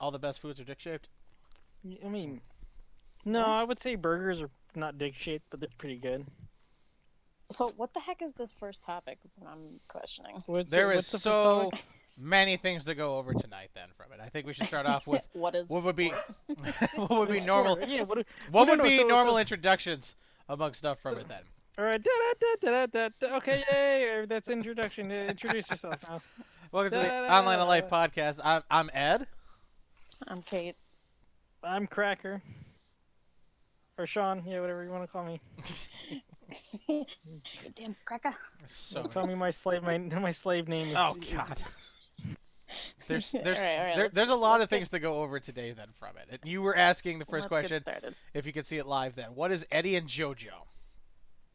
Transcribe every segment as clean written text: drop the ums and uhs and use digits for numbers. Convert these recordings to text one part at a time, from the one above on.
all the best foods are dick shaped? I mean, no, I would say burgers are not dick shaped, but they're pretty good. So what the heck is this first topic? That's what I'm questioning. There is what's the first so topic? many things to go over tonight. Then from it, I think we should start off with What is what would be sport? what would be normal. Yeah, What no, would no, be so- normal so- introductions among stuff from it then? All right, da. Okay, yay! That's introduction. Introduce yourself now. Welcome to the Da-da-da-da-da. Online Alive Podcast. I'm Ed. I'm Kate. I'm Cracker. Or Sean, yeah, whatever you want to call me. You damn cracker. So Tell me my slave name. oh god. There's All right, there's a lot let's of things to go over today then from it. And you were asking the first Let's question get started. if you could see it live then. What is Eddie and JoJo?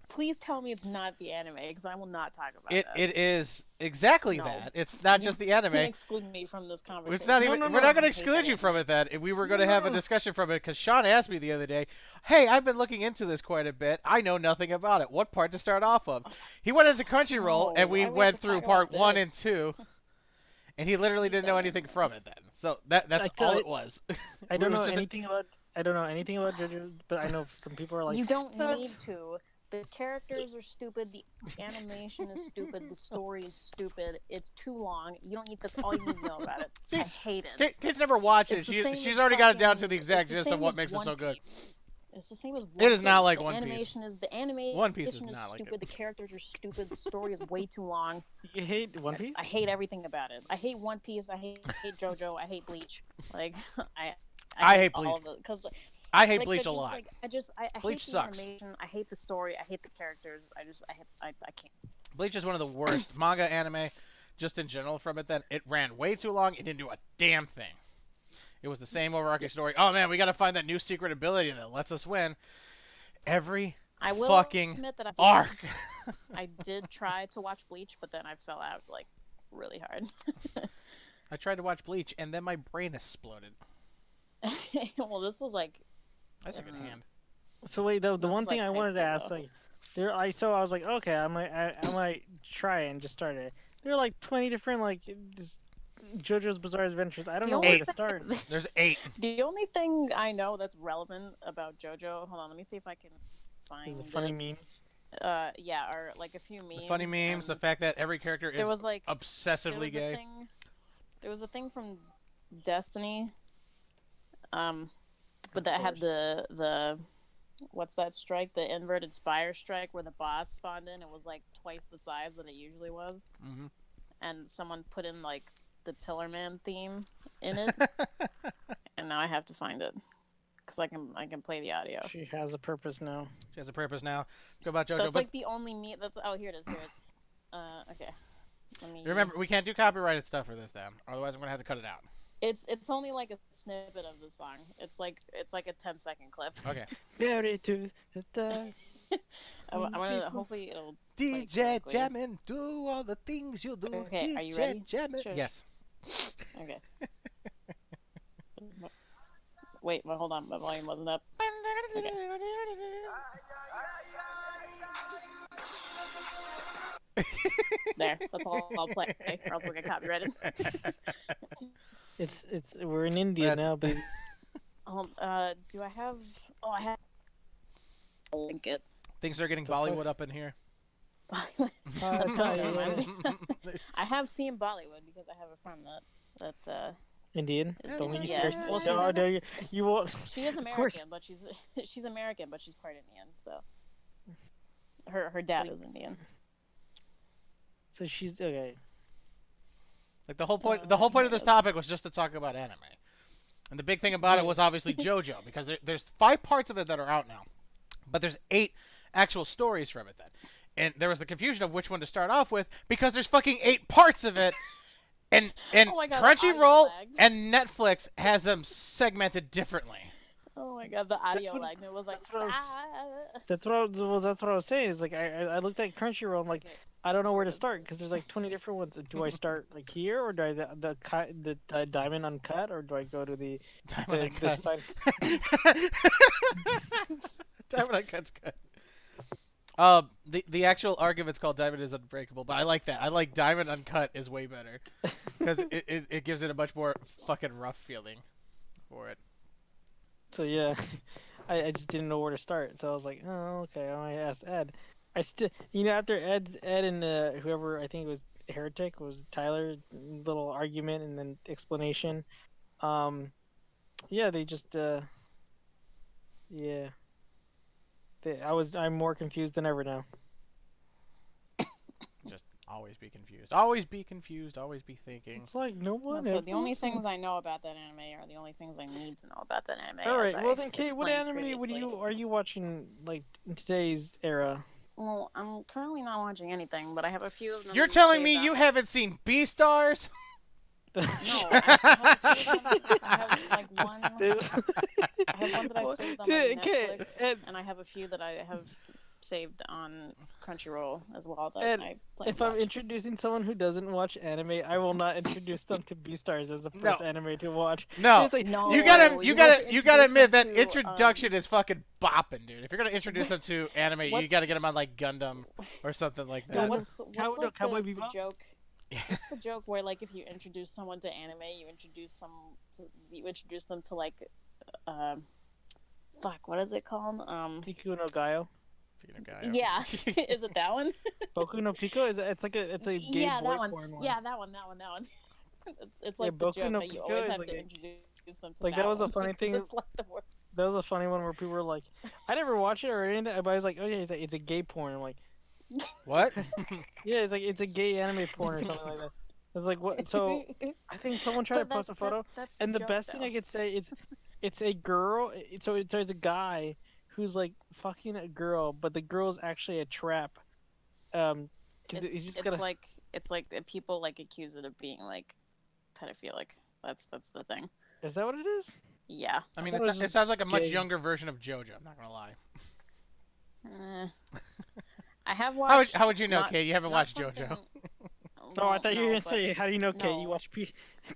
Please tell me it's not the anime, because I will not talk about It that. it is exactly No. that. It's not just the anime. You can exclude me from this conversation. It's not even. no, we're not going to I hate exclude that you from it. Then we were going to have a No. discussion from it because Sean asked me the other day, "Hey, I've been looking into this quite a bit. I know nothing about it. What part to start off of?" He went into Crunchyroll No, and we why we went have to through talk part about 1 and this? 2, and he literally didn't know anything from it. Then, so that's Like, all I- it was. I don't It was know just a- anything about. I don't know anything about JoJo, but I know some people are like. You don't "Uh, need to. The characters are stupid. The animation is stupid. The story is stupid. It's too long. You don't need. That's all you need to know about it. See, I hate it. Kids never watch it. It's the same She's as already got it down to fucking- the exact it's the gist of same what as makes it One so good. Piece. It's the same as One It is not Piece. like the One Piece. animation is the animation. One Piece is not like stupid. it. The characters are stupid. The story is way too long. You hate One Piece? I hate everything about it. I hate One Piece. I hate JoJo. I hate Bleach. Like I hate all Bleach. of it because I hate like, Bleach a just, lot. Like, I Bleach hate the sucks. animation. I hate the story. I hate the characters. I can't. Bleach is one of the worst manga anime, just in general from it. Then it ran way too long. It didn't do a damn thing. It was the same overarching story. Oh man, we got to find that new secret ability that lets us win. Every I will fucking admit that arc. I did try to watch Bleach, but then I fell out like really hard. I tried to watch Bleach, and then my brain exploded. Well, this was like That's a good hand. So wait, the This one is thing like I high wanted to school, ask, though. like, I was like, okay, I might try it and just start it. There are like 20 different like just JoJo's Bizarre Adventures. I don't The know only where to thing- start. There's 8. the only thing I know that's relevant about JoJo. Hold on, let me see if I can find Is it funny it. memes? Yeah, or like a few memes. The funny memes, the and fact that every character is there was like obsessively gay. There was a thing from Destiny, but that had the what's that strike? The inverted spire strike, where the boss spawned in. It was like twice the size that it usually was, Mhm. and someone put in like the Pillar Man theme in it, and now I have to find it because I can play the audio. She has a purpose now. She has a purpose now. Go about JoJo. That's But like the only me. That's here it is. Here it is. Okay. Let me remember, we can't do copyrighted stuff for this, then. Otherwise, I'm gonna have to cut it out. It's only like a snippet of the song. It's like a 10-second clip. Okay. Very to the I'm gonna hopefully it'll. DJ correctly. Jammin', do all the things you do. Okay, are you DJ ready? Jammin'. Sure. Yes. Okay. Wait, well, hold on. My volume wasn't up. Okay. There. That's all I'll play, or else we'll get copyrighted. It's we're in India That's- now, baby. Do I have? Oh, I have. I'll link it. Things are getting The fuck? Bollywood up in here. That's kind of yeah, reminds me. I have seen Bollywood because I have a friend that Indian. It's Don't you yeah. start. Well, No, she's, no, you won't. she is course. American, but she's American, but she's part Indian. So her dad is Indian. So she's okay. Like the whole point of this topic was just to talk about anime. And the big thing about it was obviously JoJo, because there's 5 parts of it that are out now. But there's 8 actual stories from it then. And there was the confusion of which one to start off with, because there's fucking 8 parts of it. And Oh my God, the audio Crunchyroll lagged. and Netflix has them segmented differently. Oh my god, the audio what- lag. It was like that's what I was- stop. That's what I was saying. Is like I looked at Crunchyroll. I'm like, Okay. I don't know where to start because there's like 20 different ones. Do I start like here, or do I the diamond uncut, or do I go to the Diamond the Uncut. side? Diamond Uncut's good. The actual arc of it's called Diamond is Unbreakable, but I like that. I like Diamond Uncut is way better because it gives it a much more fucking rough feeling. for it. So yeah, I just didn't know where to start. So I was like, oh okay. I asked Ed. I still, after Ed and whoever I think it was Heretic was Tyler, little argument and then explanation. Um, yeah, they just yeah. I'm more confused than ever now. Just always be confused. Always be confused. Always be thinking. It's like no one. So the only things I know about that anime are the only things I need to know about that anime. All right. as Well I then, Kate, what explained anime previously. are you watching like in today's era? Well, I'm currently not watching anything, but I have a few of them. You're telling saved me on you my- haven't seen Beastars? No, I have a few of them. I have like one. I have one that I saved on like Okay, Netflix, and I have a few that I have saved on Crunchyroll as well that Ed, I plan if to I'm watch. introducing someone who doesn't watch anime, I will not introduce them to Beastars as the first No. anime to watch. No. It's like, No, You have gotta to introduce admit that them to, introduction is fucking bopping, dude. If you're gonna introduce them to anime, you What's- gotta get them on like Gundam or something like No, that. what's like Cowboy the Bebop? joke? What's the joke where like if you introduce someone to anime, you introduce them to like, fuck, what is it called? Piku no Gaio. Yeah, is it that one? Boku no Pico it's a gay Yeah, boy that one. porn one. Yeah, that one. It's Yeah, like the Boku joke no that you Pico always is have like to a- introduce them to. like, that was a one, funny because thing. It's like the word. That was a funny one where people were like, I never watched it or anything, but I was like, oh yeah, it's a gay porn. I'm like, What? yeah, it's a gay anime porn or something like that. It's like what? So I think someone tried to But post a photo, that's and the joke, best thing though. I could say is, it's a girl. There's a guy who's like fucking a girl, but the girl's actually a trap. 'Cause he's just gonna. It's like the people like accuse it of being like pedophilic. That's the thing. Is that what it is? Yeah. I mean, thought it was it just sounds like a much gay. younger version of JoJo. I'm not gonna lie. I have watched. How would you know, not- Kate? You haven't not watched something- JoJo. No, I thought you were gonna but- say, how do you know, Kate? You no. watch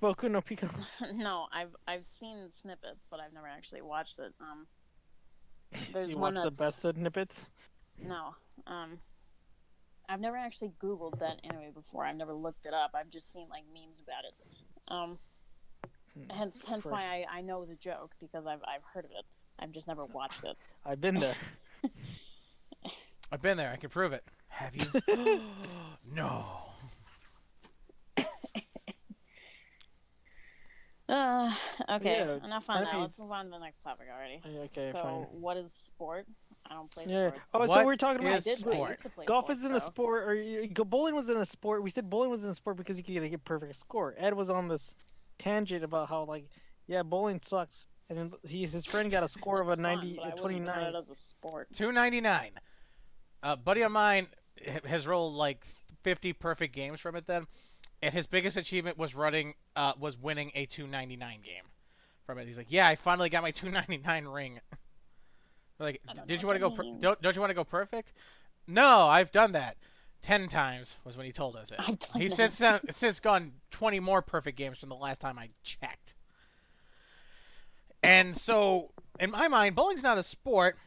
Boku no Pico. No, I've seen snippets, but I've never actually watched it. There's You one watch that's the best snippets. no. I've never actually Googled that anime before. I've never looked it up. I've just seen like memes about it. Hence why I know the joke, because I've heard of it. I've just never watched it. I've been there. I've been there. I can prove it. Have you? No. Okay, Yeah, enough on that. funny. Let's move on to the next topic already. Okay, So, fine. what is sport? I don't play Yeah. sports. Oh, so What we're talking is about I sport? used to play golf sports, isn't a though. sport, or bowling was in a sport. We said bowling was in a sport because you could get a perfect score. Ed was on this tangent about how yeah, bowling sucks, and then his friend got a score of It's a fun, 90, but I a wouldn't count 29. it as a sport. 299. A buddy of mine has rolled like 50 perfect games from it then, and his biggest achievement was winning a 299 game from it. He's like, yeah, I finally got my 299 ring. Like, I don't did know you want what to that go? means. Don't you want to go perfect? No, I've done that 10 times. Was when he told us it. I've done He's that. since gone 20 more perfect games from the last time I checked. And so, in my mind, bowling's not a sport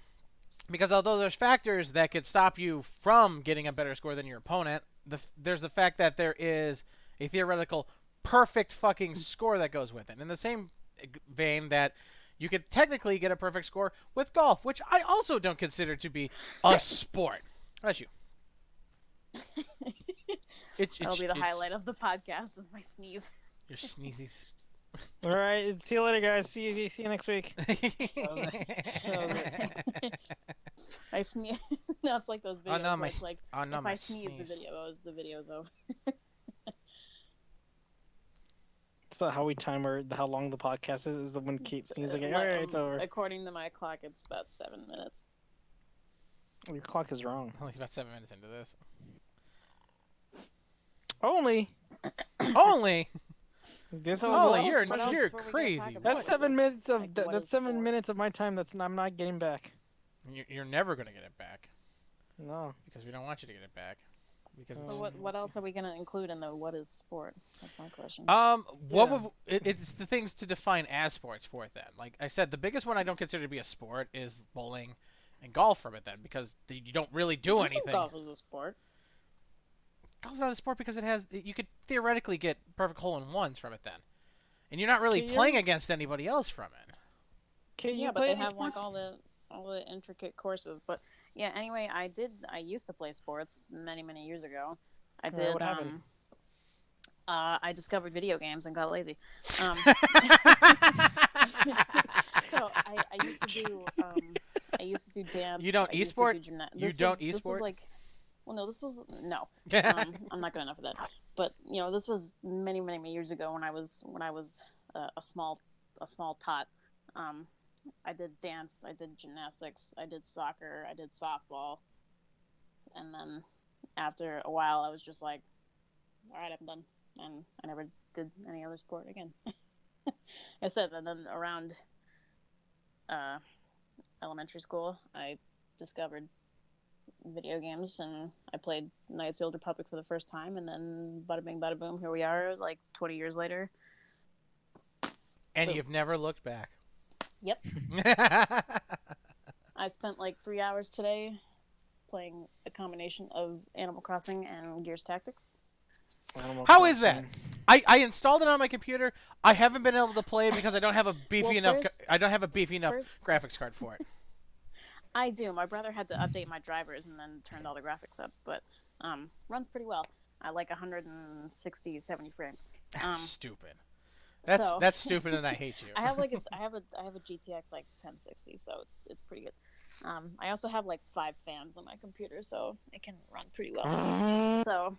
because although there's factors that could stop you from getting a better score than your opponent, there's the fact that there is a theoretical perfect fucking score that goes with it. In the same vein that you could technically get a perfect score with golf, which I also don't consider to be a sport. That's you. That'll be the highlight of the podcast, is my sneeze. Your sneezes. All right, see you later, guys. See you next week. I sneeze. No, it's like those videos. Oh no, where it's like oh no, if my I sneeze, sneeze. the video's over. It's not how we time how long the podcast is when Kate sneezes. Like, all right, it's over. According to my clock, it's about 7 minutes. Your clock is wrong. Only about 7 minutes into this. Only. Only. This So is Holy, long. you're what else you're were we gonna crazy. talk about? That's What 7 is- minutes of like, what that's is 7 sport? minutes of my time. I'm not getting back. You're never gonna get it back No. because we don't want you to get it back. Because So what else are we gonna include in the what is sport? That's my question. what Yeah. would it's the things to define as sports for it then. Like I said, the biggest one I don't consider to be a sport is bowling and golf from it then because you don't really do I think anything. golf is a sport. Golf's not a sport because you could theoretically get perfect hole in ones from it then. and you're not really Can playing you- against anybody else from it. Can you Yeah, but play they any have like sports? all the intricate courses. But yeah, anyway, I used to play sports many years ago. I All right, did what happened? I discovered video games and got lazy. Um, so I used to do I used to do dance. You don't I used to esport? do gymnastics. You don't This was esport? like, well, no, this was no. I'm not good enough for that. But you know, this was many years ago when I was a small tot. Um, I did dance. I did gymnastics. I did soccer. I did softball. And then after a while, I was just like, all right, I'm done. And I never did any other sport again. I said, and then around uh, elementary school, I discovered video games and I played Knights of the Old Republic for the first time. And then bada bing, bada boom, here we are, like 20 years later. And Boom. you've never looked back. Yep. I spent like 3 hours today playing a combination of Animal Crossing and Gears Tactics. How is that? I installed it on my computer. I haven't been able to play it because I don't have a beefy enough. I don't have a beefy enough graphics card for it. I do. My brother had to update my drivers and then turned all the graphics up, but runs pretty well. I like 160, 70 frames. That's stupid. That's stupid, and I hate you. I have like I have a GTX like 1060, so it's pretty good. I also have like 5 fans on my computer, so it can run pretty well. So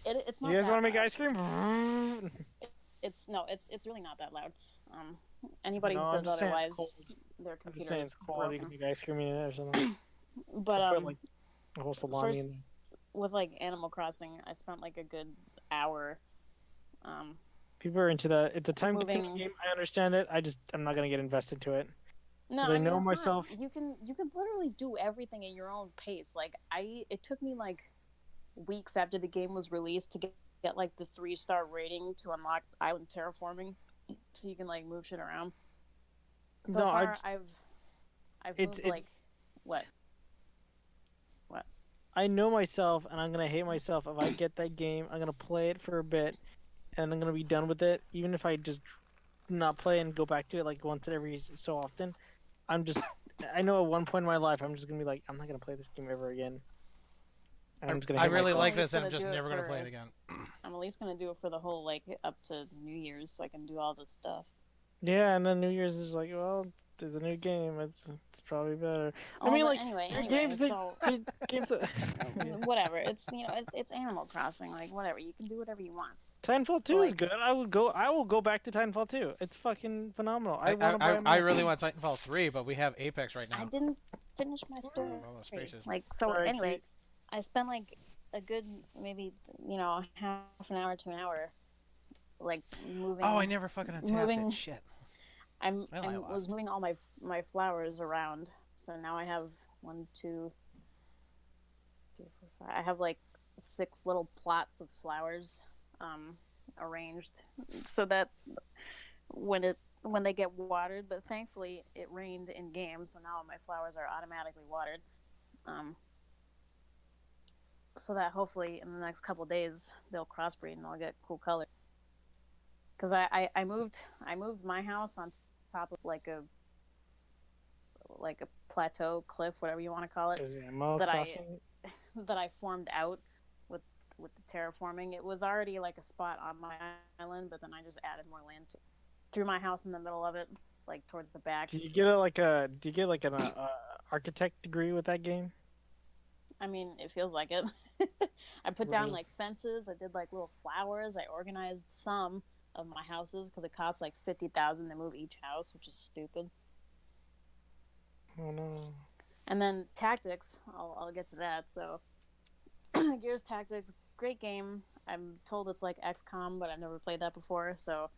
it's not. You guys that want to make loud. ice cream? It's really not that loud. Anybody No, who I'm says just saying it's otherwise, cold. their I'm just computer saying is it's cold. You broken. can make ice cream in it or something. But Put like a whole salami first- in there. with like Animal Crossing, I spent like a good hour. People are into that. It's a time-consuming Moving- game. I understand it. I'm not gonna get invested to it. No, 'Cause I I mean, know it's myself- Not. You can literally do everything at your own pace. Like it took me like weeks after the game was released to get like the 3-star rating to unlock island terraforming, so you can like move shit around. So No, far, I've moved it's- like what? I know myself, and I'm gonna hate myself if I get that game. I'm gonna play it for a bit, and I'm gonna be done with it. Even if I just not play and go back to it like once every so often, I know at one point in my life I'm just gonna be like, I'm not gonna play this game ever again. And I'm just gonna I hate really myself. like I'm this, just and I'm gonna just do it never gonna for- play it again. I'm at least gonna do it for the whole like up to New Year's, so I can do all this stuff. Yeah, and then New Year's is like, well, there's a new game. It's probably better. Oh, mean, but like, anyway, There are games that so games that whatever. It's it's Animal Crossing. Like whatever, you can do whatever you want. Titanfall 2 is Like- good. I will go back to Titanfall 2. It's fucking phenomenal. I want to buy I really want Titanfall 3, but we have Apex right now. I didn't finish my story. All those spaces. Like so. Sorry, Anyway, Kate. I spent like a good maybe half an hour to an hour, like moving. Oh, I never fucking untapped moving- it. Shit. I I was lost. moving all my flowers around, so now I have 1, 2, 3, 4, 5. I have like 6 little plots of flowers, arranged so that when they get watered. But thankfully, it rained in game, so now my flowers are automatically watered. So that hopefully in the next couple of days they'll crossbreed and I'll get cool colors. Because I moved my house on top of like a plateau cliff, whatever you want to call it, Is Animal that Crossing? that I formed out with the terraforming. It was already like a spot on my island, but then I just added more land through my house in the middle of it, like towards the back. Do you get an architect degree with that game? I mean, it feels like it. I put down Really? like fences. I did like little flowers. I organized some of my houses because it costs like 50,000 to move each house, which is stupid. Oh no. And then Tactics, I'll get to that. So, Gears Tactics, great game. I'm told it's like XCOM, but I've never played that before. So,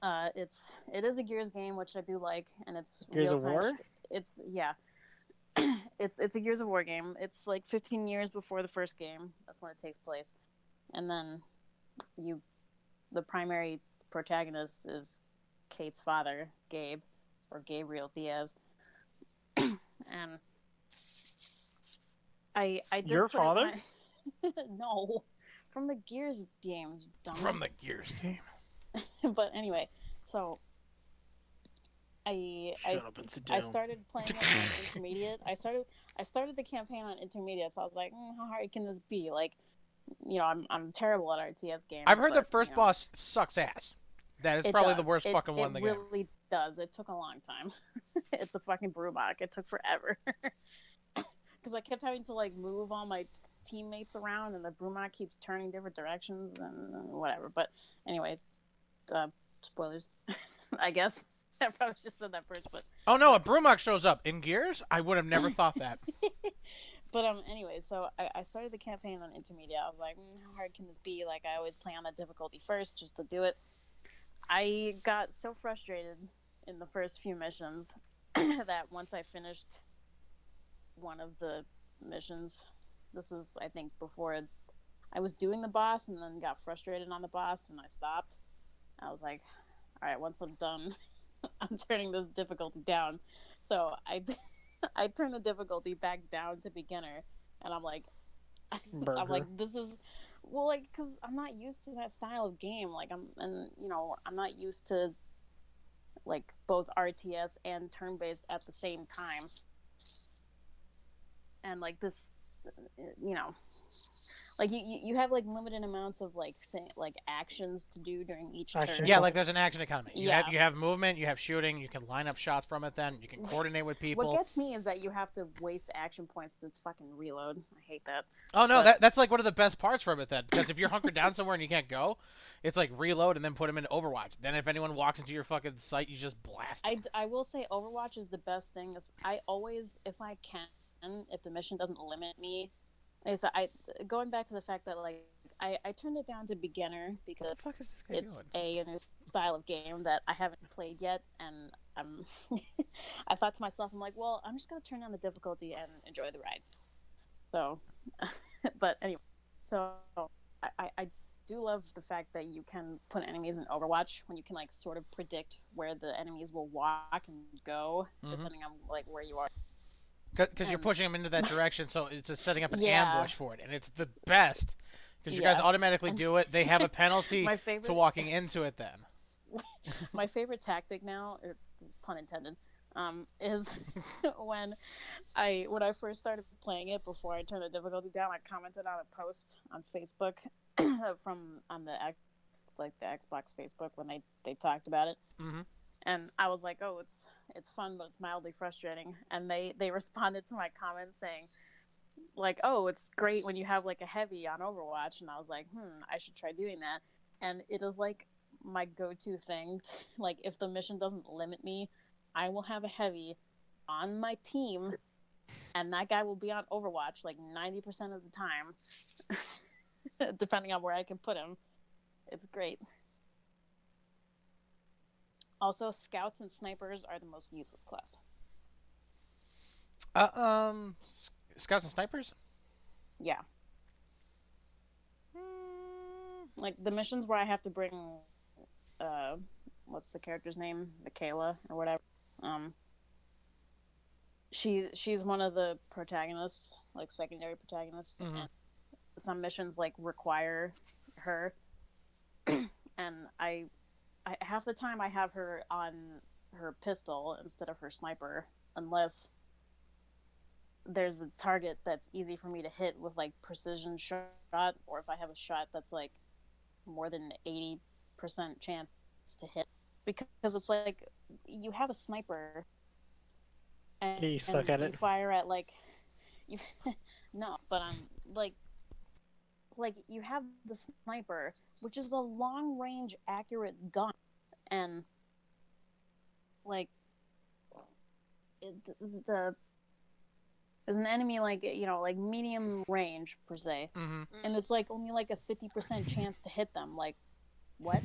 it is a Gears game, which I do like, and it's Gears of real-time War? It's it's a Gears of War game. It's like 15 years before the first game. That's when it takes place, and then the primary protagonist is Kate's father, Gabe, or Gabriel Diaz. And I did Your put it in father? my- no, from the Gears games, dumb. From the Gears game. But anyway, so I I Shut up and sit I down. started playing it on intermediate. I started the campaign on intermediate, so I was like, how hard can this be? Like, I'm terrible at RTS I've games, heard the but first boss sucks ass. That is it probably the does. worst It fucking one it in the game. really does. It took a long time. It's a fucking brewbach. It took forever because I kept having to like move all my teammates around, and the brewbach keeps turning different directions and whatever. But anyways, uh, spoilers, I guess. I probably should have said that first, but Oh no, a Brumok shows up in Gears. I would have never thought that. but anyway, so I started the campaign on intermediate. I was like, how hard can this be? Like I always play on the difficulty first just to do it. I got so frustrated in the first few missions that once I finished one of the missions, this was I think before I was doing the boss and then got frustrated on the boss and I stopped. I was like, all right, once I'm done, I'm turning this difficulty down. So I turned the difficulty back down to beginner, and I'm like, I'm Burger. like, this is, well, like, because I'm not used to that style of game. Like, I'm not used to like both RTS and turn based at the same time, and like this, you know, like you have like limited amounts of like actions to do during each Action turn. Yeah, like there's an action economy. Yeah. You have movement, you have shooting, you can line up shots from it. Then you can coordinate with What people. gets me is that you have to waste action points to fucking reload. I hate that. Oh no, But that's like one of the best parts from it then, because if you're hunkered down somewhere and you can't go, it's like reload and then put them into Overwatch. Then if anyone walks into your fucking site, you just blast them. I will say Overwatch is the best thing. I always, if I can, if the mission doesn't limit me, like I said, going back to the fact that like I turned it down to beginner because What the fuck is this guy it's doing? a new style of game that I haven't played yet, and I'm I thought to myself, I'm like, well, I'm just gonna turn down the difficulty and enjoy the ride. So, but anyway, so I do love the fact that you can put enemies in Overwatch when you can like sort of predict where the enemies will walk and go depending on like where you are. Because you're pushing them into that direction, so it's just setting up an Yeah. ambush for it, and it's the best. Because you Yeah. guys automatically do it. They have a penalty My to favorite- walking into it then. My favorite tactic now, it's pun intended, is when I first started playing it before I turned the difficulty down. I commented on a post on Facebook on the Xbox Facebook when they talked about it, and I was like, oh, it's fun, but it's mildly frustrating. And they responded to my comments saying like, oh, it's great when you have like a heavy on Overwatch, and I was like, I should try doing that. And it is like my go-to thing. Like, if the mission doesn't limit me, I will have a heavy on my team, and that guy will be on Overwatch like 90% of the time, depending on where I can put him. It's great. Also, scouts and snipers are the most useless class. Scouts and snipers? Yeah. Like, the missions where I have to bring, what's the character's name? Michaela, or whatever. She's one of the protagonists, like, secondary protagonists. And some missions, like, require her. And I half the time I have her on her pistol instead of her sniper, unless there's a target that's easy for me to hit with like precision shot, or if I have a shot that's like more than 80% chance to hit, because it's like you have a sniper and You suck at you it. fire at like you no, but I'm like you have the sniper, which is a long range accurate gun, and like there's an enemy like like medium range per se, and it's like only like a 50% chance to hit them. Like, what?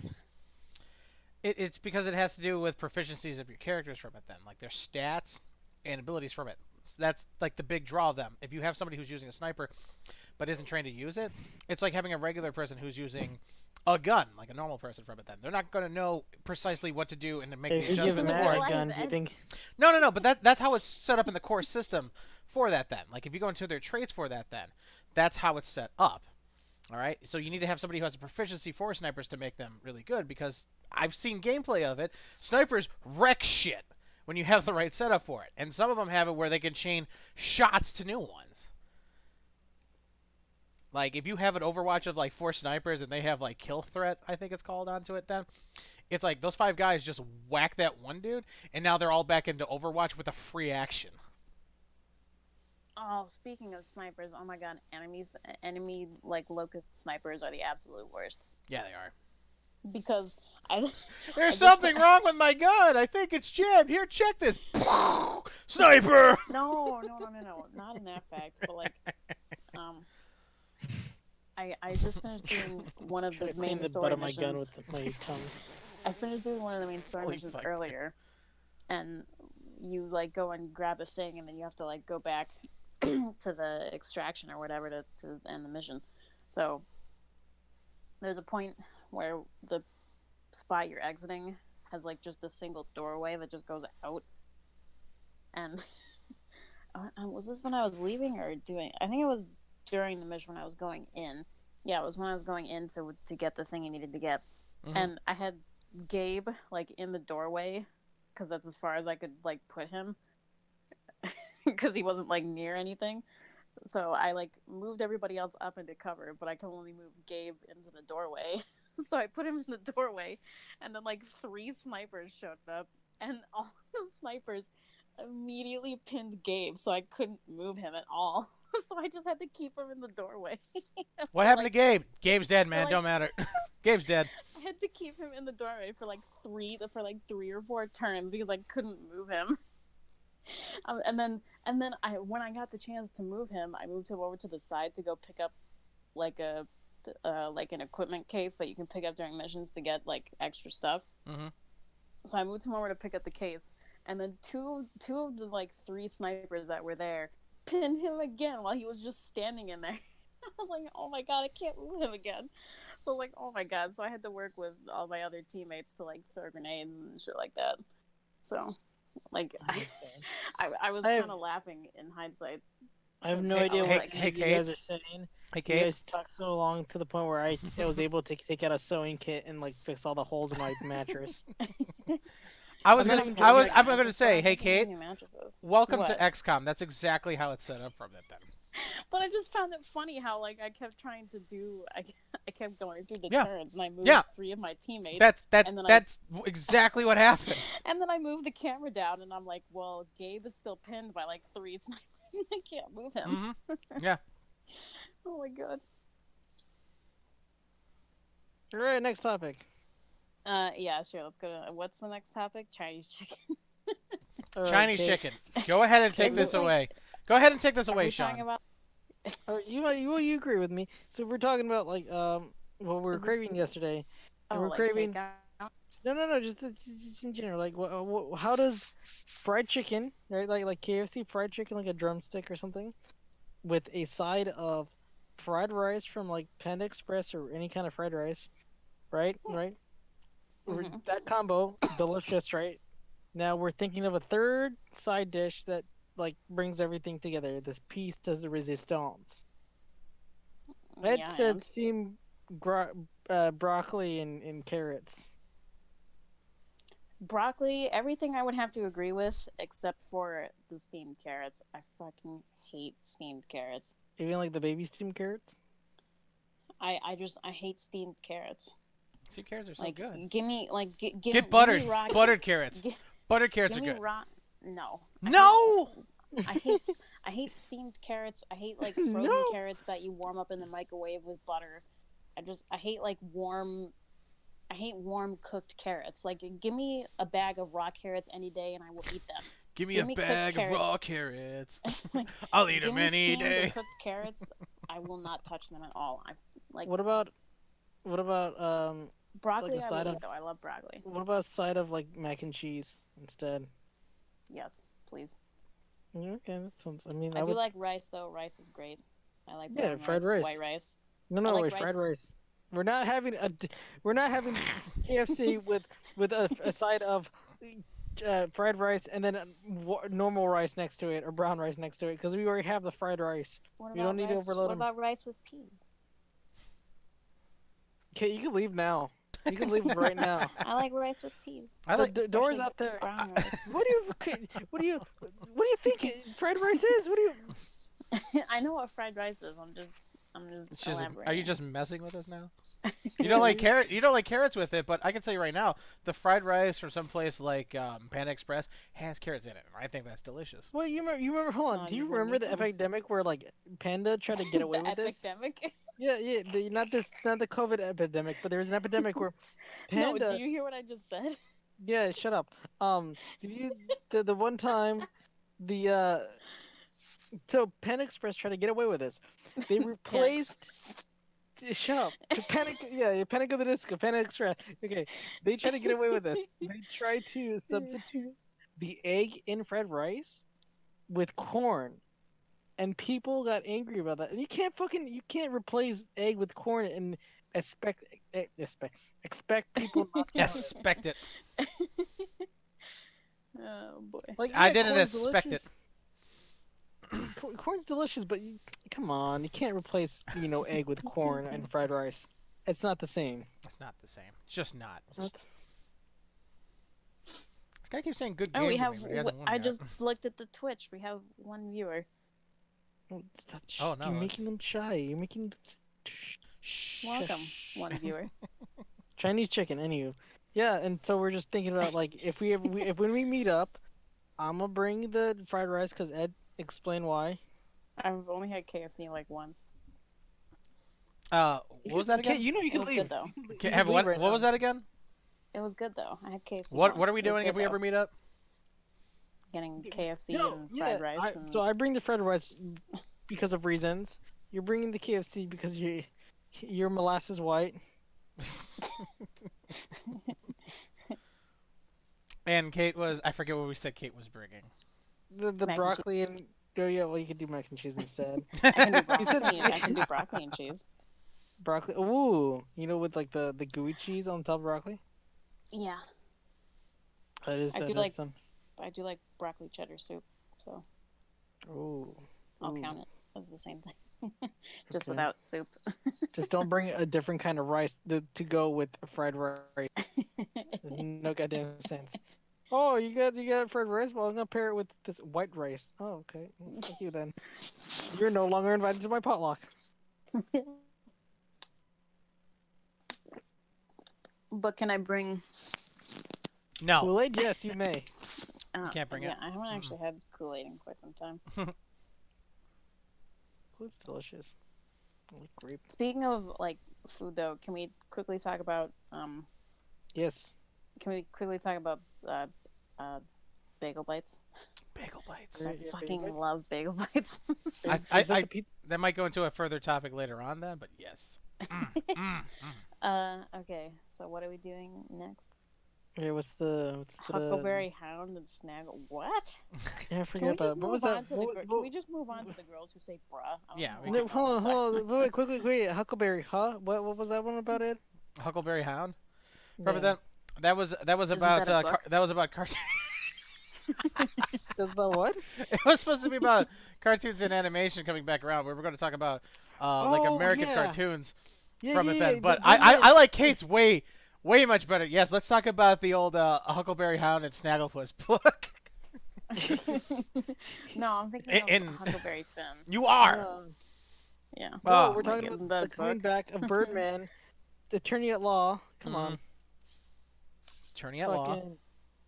It's because it has to do with proficiencies of your characters from it then, like their stats and abilities from it. That's like the big draw of them. If you have somebody who's using a sniper but isn't trained to use it, it's like having a regular person who's using a gun, like a normal person from it then. They're not going to know precisely what to do and to make the If you give adjustments him for a it. gun, do you think? No, but that's how it's set up in the core system for that then. Like if you go into their traits for that then, that's how it's set up. All right? So you need to have somebody who has a proficiency for snipers to make them really good, because I've seen gameplay of it. Snipers wreck shit when you have the right setup for it, and some of them have it where they can chain shots to new ones. Like if you have an Overwatch of like 4 snipers and they have like kill threat, I think it's called onto it. Then it's like those 5 guys just whack that one dude, and now they're all back into Overwatch with a free action. Oh, speaking of snipers, oh my god, enemy like locust snipers are the absolute worst. Yeah, they are. Because I There's something wrong with my gun. I think it's jammed. Here, check this. Sniper. no, not in that fact, but like, I just finished doing one of the main story missions. I finished doing one of the main story missions earlier, and you like go and grab a thing, and then you have to like go back to the extraction or whatever to end the mission. So there's a point where the spot you're exiting has like just a single doorway that just goes out. And was this when I was leaving or doing? I think it was during the mission when I was going in. Yeah, it was when I was going in to get the thing you needed to get. Mm-hmm. And I had Gabe like in the doorway because that's as far as I could like put him because he wasn't like near anything. So I like moved everybody else up into cover, but I could only move Gabe into the doorway. So I put him in the doorway, and then like 3 snipers showed up, and all the snipers immediately pinned Gabe, so I couldn't move him at all. So I just had to keep him in the doorway. What happened to Gabe? Gabe's dead, man. Don't matter. Gabe's dead. I had to keep him in the doorway for like 3 or 4 turns because I couldn't move him. And then when I got the chance to move him, I moved him over to the side to go pick up like an equipment case that you can pick up during missions to get like extra stuff. Mm-hmm. So I moved him over to pick up the case, and then two of the like 3 snipers that were there pinned him again while he was just standing in there. I was like, oh my god, I can't move him again. So like, oh my god. So I had to work with all my other teammates to like throw grenades and shit like that. So like I was kind of laughing in hindsight. I have no idea what you guys are saying. Hey, Kate. You guys talked so long to the point where I was able to take out a sewing kit and like fix all the holes in my mattress. I'm gonna say, hey Kate, welcome to XCOM. That's exactly how it's set up from it then. But I just found it funny how like I kept trying to do I kept going through the turns and I moved 3 of my teammates. That's exactly what happens. And then I moved the camera down and I'm like, well, Gabe is still pinned by like 3 snipers. I can't move him. Mm-hmm. Yeah. Oh my god. All right, next topic. Yeah, sure. Let's go to what's the next topic? Chinese chicken. Chinese chicken. Go ahead and take this away. Go ahead and take this away, Sean. You agree with me? So we're talking about like what we were craving yesterday. And we're craving. No, just in general. Like, how does fried chicken, right? Like KFC fried chicken, like a drumstick or something, with a side of fried rice from like Panda Express or any kind of fried rice, right? Mm-hmm. That combo, delicious, right? Now we're thinking of a third side dish that like brings everything together. This piece de resistance. Ed said steamed broccoli and carrots. Broccoli, everything I would have to agree with except for the steamed carrots. I fucking hate steamed carrots. Even like the baby steamed carrots? I hate steamed carrots. Steamed carrots are so like, good. Give me get buttered. Buttered carrots. Buttered carrots are good. No. No. I hate steamed carrots. I hate like frozen carrots that you warm up in the microwave with butter. I hate like warm cooked carrots. Like, give me a bag of raw carrots any day, and I will eat them. Give me a bag of raw carrots. I'll eat them any day. Cooked carrots, I will not touch them at all. What about broccoli? Like I will eat though. I love broccoli. What about a side of like mac and cheese instead? Yes, please. Okay, that sounds. I do like rice though. Rice is great. I like fried rice, white rice. No, fried rice. We're not having KFC with a side of fried rice and then normal rice next to it or brown rice next to it because we already have the fried rice. We don't need to overload them. What about rice with peas? Okay, you can leave now. You can leave them right now. I like rice with peas. I like. The door's Especially out there. brown rice. What do you think fried rice is? What do you? I know what fried rice is. I'm just elaborating. Are you just messing with us now? You don't like carrot. You don't like carrots with it, but I can tell you right now, the fried rice from some place like Panda Express has carrots in it. I think that's delicious. Well, you remember? Hold on. Oh, Do you you remember the wouldn't even- epidemic where like Panda tried to get away the with this? epidemic? Yeah. Not the COVID epidemic, but there was an epidemic where No, Panda. do you hear what I just said? Yeah, shut up. Did you the one time the so Panda Express tried to get away with this. They replaced. Shut up. Panic of the Disco, Panic Express. Okay, they tried to get away with this. They tried to substitute the egg in fried rice with corn, and people got angry about that. And you can't replace egg with corn and expect people not to Expect it. Oh boy. like. I Yeah, didn't corn's expect delicious. Corn's delicious, but come on, you can't replace egg with corn and fried rice. It's not the same. It's not the same. It's just not. It's not- This guy keeps saying good Oh, game. we to have. me, but he hasn't won I yet. just looked at the Twitch. We have one viewer. Oh, no, You're it's- making them shy. You're making them Shh. Welcome, one viewer. Chinese chicken. Anywho, yeah, and so we're just thinking about like if when we meet up, I'm gonna bring the fried rice because Ed explained why. I've only had KFC like once. What was that again? You It can was leave. good though. You Okay, can have leave what? right What now. was that again? It was good though. I had KFC. What once. are we It was doing good, if we though. ever meet up? Getting KFC No, and fried rice. And... So I bring the fried rice because of reasons. You're bringing the KFC because you're molasses white. And Kate was. I forget what we said. Kate was bringing. The Mac and broccoli and oh yeah, well you could do mac and cheese instead. I can do You said- broccoli. I can do broccoli and cheese. Broccoli. Ooh, with like the gooey cheese on top of broccoli. Yeah, That is I that do is like- some. I do like broccoli cheddar soup, so Ooh. I'll Ooh. count it as the same thing, just Okay. without soup. Just don't bring a different kind of rice to go with fried rice. There's no goddamn sense. Oh, you got fried rice? Well, I'm gonna pair it with this white rice. Oh, okay. Well, thank you then. You're no longer invited to my potluck. But can I bring? No. Kool-Aid? Yes, you may. Can't bring it. Yeah, I haven't actually had Kool-Aid in quite some time. Kool-Aid's delicious. I like grape. Speaking of like food, though, can we quickly talk about Yes. bagel bites? Bagel bites. Yeah, I bagel fucking bites. love bagel bites. I, Is I, that I, the that might go into a further topic later on then, but yes. Okay, so what are we doing next? Yeah, what's the Huckleberry Hound and Snaggle. What? Yeah, I Can forget we about just what was move that? on to the? Can we just move on to the girls who say "bruh"? I don't Yeah, know we why. can- Hold Sorry. on, wait, quickly, Huckleberry, huh? What was that one about it? Huckleberry Hound. Remember Yeah. that? That was Isn't about that a book? that was about cartoons. That's about what? It was supposed to be about cartoons and animation coming back around. We were going to talk about like Oh, American yeah. cartoons Yeah, from yeah, it then. yeah, But but I like Kate's way much better. Yes, let's talk about the old Huckleberry Hound and Snagglepuss book. No, I'm thinking In- of Huckleberry Finn. You are. Yeah. No, Oh, we're talking like, about isn't that the a coming book? back of Birdman, the attorney at law. Come Mhm. on, Attorney at law. fucking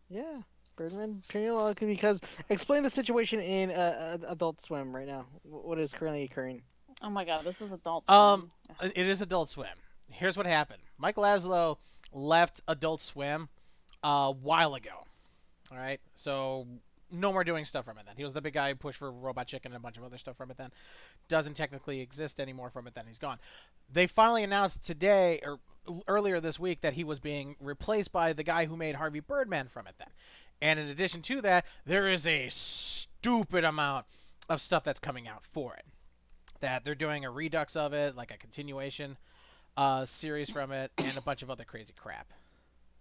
yeah, Birdman, attorney at law. Because explain the situation in Adult Swim right now. What is currently occurring? Oh my god, this is Adult Um, Swim. It is Adult Swim. Here's what happened. Mike Laszlo left Adult Swim a while ago. All right, so no more doing stuff from it then. He was the big guy who pushed for Robot Chicken and a bunch of other stuff from it then. Doesn't technically exist anymore from it then. He's gone. They finally announced today or earlier this week that he was being replaced by the guy who made Harvey Birdman from it then. And in addition to that, there is a stupid amount of stuff that's coming out for it. That they're doing a redux of it, like a continuation series from it, and a bunch of other crazy crap.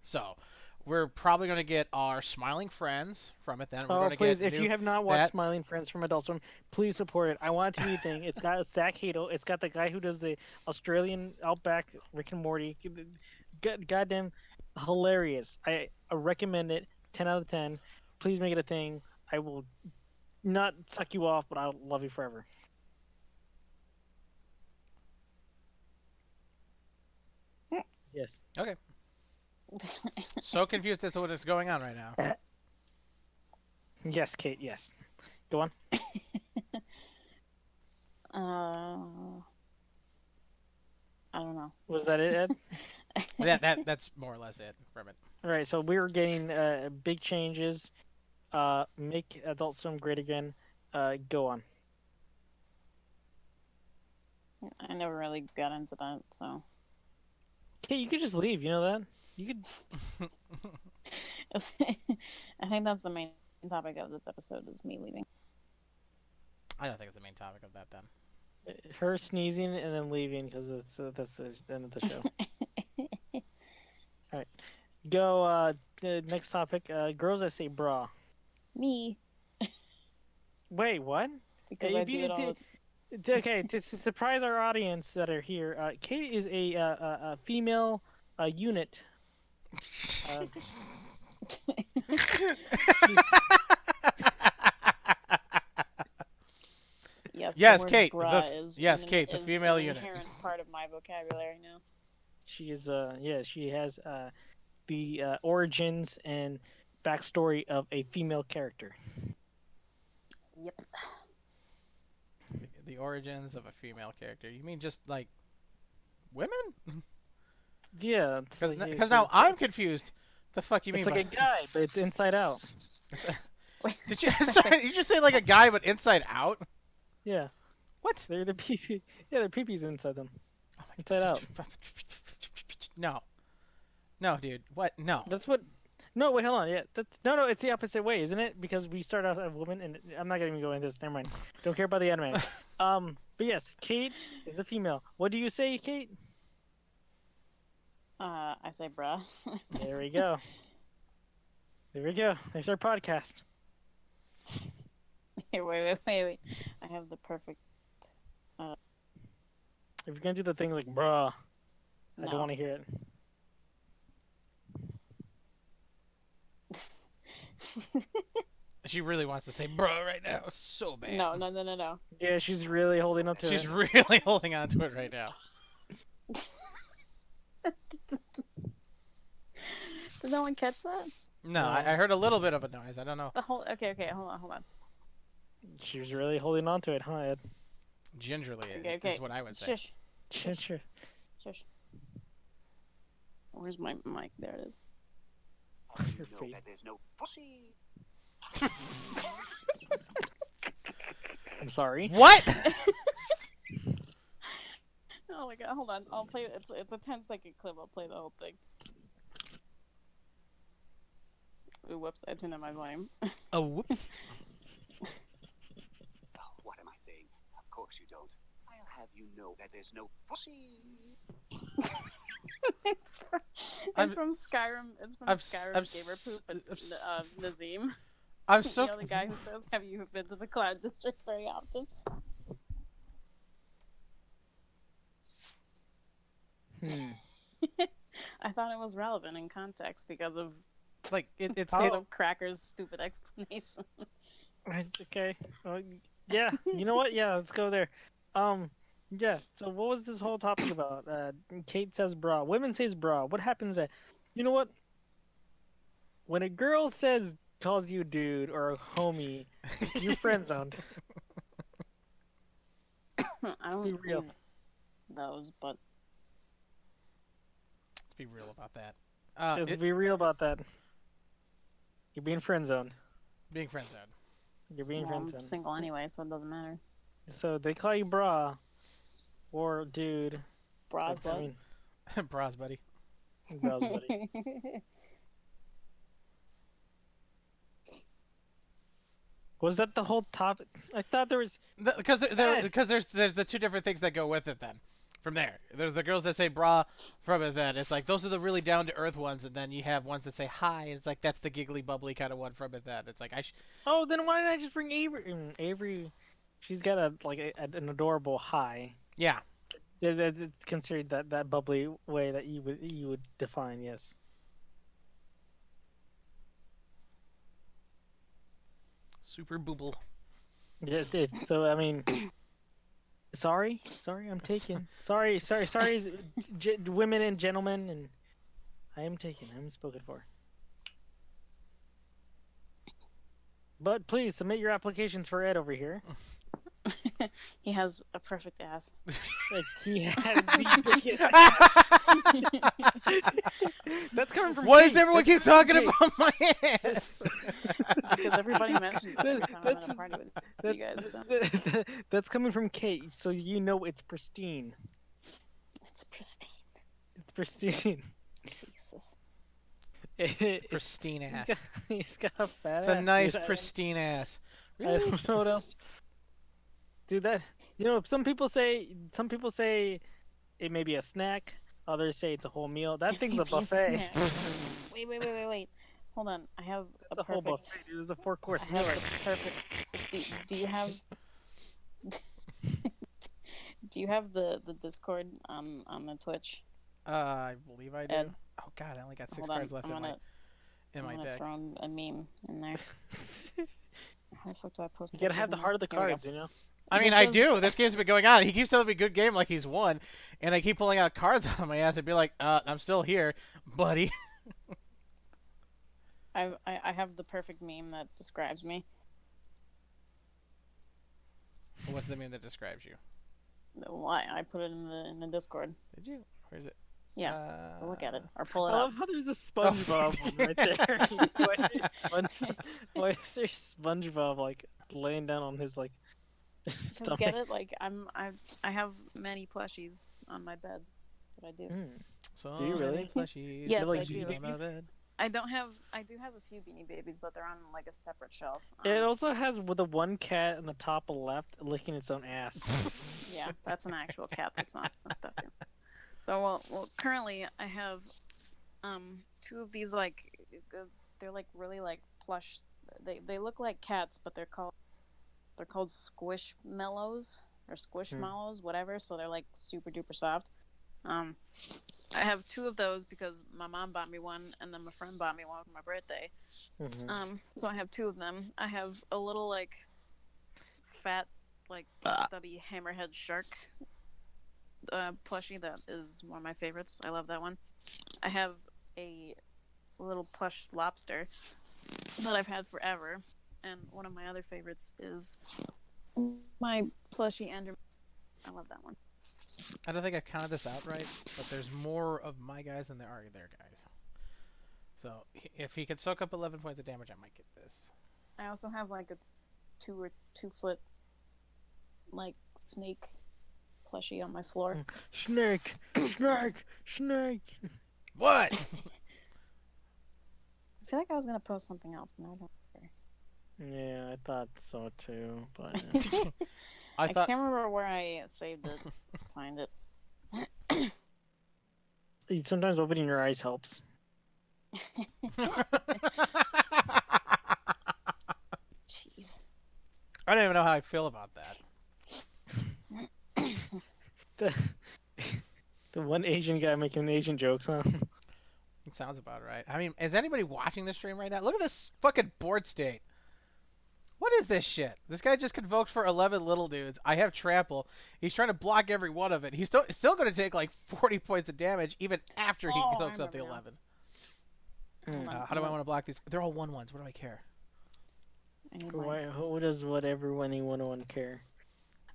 So we're probably going to get our Smiling Friends from it then. We're Oh, going to please! get If you have not watched that. Smiling Friends from Adult Swim, please support it. I want it to be a thing. It's got Zach Hadel. It's got the guy who does the Australian Outback Rick and Morty. goddamn hilarious. I recommend it. 10 out of 10. Please make it a thing. I will not suck you off, but I'll love you forever. Yes. Okay. So confused as to what is going on right now. Yes, Kate. Yes. Go on. I don't know. Was that it, Ed? That's more or less it from it. All right. So we were getting big changes. Make Adult Swim great again. Go on. I never really got into that, so. Kate, you could just leave. You know that? You could. I think that's the main topic of this episode is me leaving. I don't think it's the main topic of that then. Her sneezing and then leaving because that's the end of the show. All right. Go. Next topic. Girls that say bra. Me. Wait, what? Because I do it all. Okay, to surprise our audience that are here, Kate is a female unit. Yes, the Kate. Yes, Kate, the female an unit. Inherent part of my vocabulary now. She is. She has the origins and backstory of a female character. Yep. The origins of a female character. You mean just like women? Yeah. Because now I'm confused. The fuck you mean? It's like a guy, but it's inside out. Did you? Sorry, did you just say like a guy but inside out? Yeah. What? They're the pee. Yeah, their pee-pee's inside them. Oh my Inside out. No. No, dude. What? No. That's what. No, wait, hold on. Yeah, that's no. It's the opposite way, isn't it? Because we start off as a woman, and I'm not gonna even go into this. Never mind. Don't care about the anime. But yes, Kate is a female. What do you say, Kate? I say bruh. There we go. There we go. There's our podcast. Here, wait. I have the perfect. If you're gonna do the thing like bruh, I No. don't want to hear it. She really wants to say bro right now. So bad. No. Yeah, she's really holding up to it. She's really holding on to it right now. Did no one catch that? No, I heard a little bit of a noise. I don't know. The whole. Okay. Hold on. She was really holding on to it, huh, Ed? Gingerly Okay. is what I would say. Shush. Sure. Where's my mic? There it is. Your face. There's no pussy. I'm sorry. What? Oh my god, hold on. I'll play it's a 10-second clip. I'll play the whole thing. Ooh, whoops, I turned on my volume. Oh, whoops. Oh, what am I saying? Of course you don't. I'll have you know that there's no pussy. It's from Skyrim. It's from Skyrim Gamer Poop. It's Nazim. I'm so. The other guy who says, "Have you been to the Cloud District very often?" I thought it was relevant in context because of Like it's also Cracker's stupid explanation. Okay. Yeah. You know what? Yeah. Let's go there. Yeah. So what was this whole topic about? Kate says bra. Women says bra. What happens there? You know what? When a girl calls you dude or a homie, you're friend zoned. I don't Be real. use those, but Let's be real about that. Let's be real about that. You're being friend zoned. Being friend zoned. You're being well, friend I'm zoned. single anyway, so it doesn't matter. So they call you bra or dude. Bras, I mean, Bras, buddy. bras, buddy. Was that the whole topic? I thought there was. Because there's the two different things that go with it. Then from there's the girls that say bra. From it, then it's like those are the really down to earth ones, and then you have ones that say hi. And it's like that's the giggly bubbly kind of one from it. Then it's like Oh, then why did I just bring Avery? Avery, she's got an adorable hi. Yeah. Yeah, it's considered that bubbly way that you would define. Yes. Super booble. Yeah. So I mean, sorry, I'm taken. Sorry, women and gentlemen, and I am taken. I'm spoken for. But please submit your applications for Ed over here. He has a perfect ass. Like he has the biggest ass. That's coming from Why Kate. does everyone That's keep coming talking from about my ass? Because everybody mentions it every time I'm at a That's- party with Kate. you guys. So. That's coming from Kate, so you know it's pristine. It's pristine. It's pristine. Jesus. Pristine He's ass. got, he's got a fat It's ass. a nice dude. pristine ass. I Really? don't know what else. Dude, that some people say it may be a snack. Others say it's a whole meal. That thing's a Maybe a buffet. snack. Wait. Hold on. I have It's a a whole perfect. buffet, dude. It's a I 4-course have meal. the perfect. Do you have? Do you have the Discord on the Twitch? I believe I do. Ed. Oh god, I only got 6 Hold on. cards left I'm in gonna my deck. throw in a meme in there. How the fuck do I post? You gotta have the pictures heart of in the this? Here we go. cards, you know. I mean, This I is- do. This game's been going on. He keeps telling me good game like he's won, and I keep pulling out cards out of my ass and be like, I'm still here, buddy. I have the perfect meme that describes me. What's the meme that describes you? Why I put it in the Discord. Did you? Where is it? Yeah, look at it or pull it I up. love how there's a SpongeBob one right there. Why is there SpongeBob like laying down on his like Just stomach? get it? Like I have many plushies on my bed. What I do. So Do you really? many plushies. Yes, like I do. on the bed. I do have a few Beanie Babies, but they're on like a separate shelf. It also has with the one cat in the top left licking its own ass. Yeah, that's an actual cat. That's not a stuffed in. So well, currently I have two of these like they're like really like plush. They look like cats, but they're called squishmallows or squishmallows, whatever. So they're like super duper soft. I have two of those because my mom bought me one, and then my friend bought me one for my birthday. So I have two of them. I have a little like fat, like stubby hammerhead shark plushie that is one of my favorites. I love that one. I have a little plush lobster that I've had forever, and one of my other favorites is my plushie Andrew. I love that one. I don't think I've counted this out right, but there's more of my guys than there are their guys. So if he could soak up 11 points of damage, I might get this. I also have like a 2 foot like snake plushie on my floor. Snake. What? I feel like I was gonna post something else, but I don't. Yeah, I thought so too, but I thought. can't remember where I saved it. Find it. sometimes opening your eyes helps. Jeez. I don't even know how I feel about that. The one Asian guy making Asian jokes, huh? It sounds about right. I mean, is anybody watching this stream right now? Look at this fucking board state. What is this shit? This guy just convoked for 11 little dudes. I have trample. He's trying to block every one of it. He's still going to take like 40 points of damage even after he hooks up the 11. How do I want to block these? They're all 1/1s. What do I care? I need Who does whatever when he one care?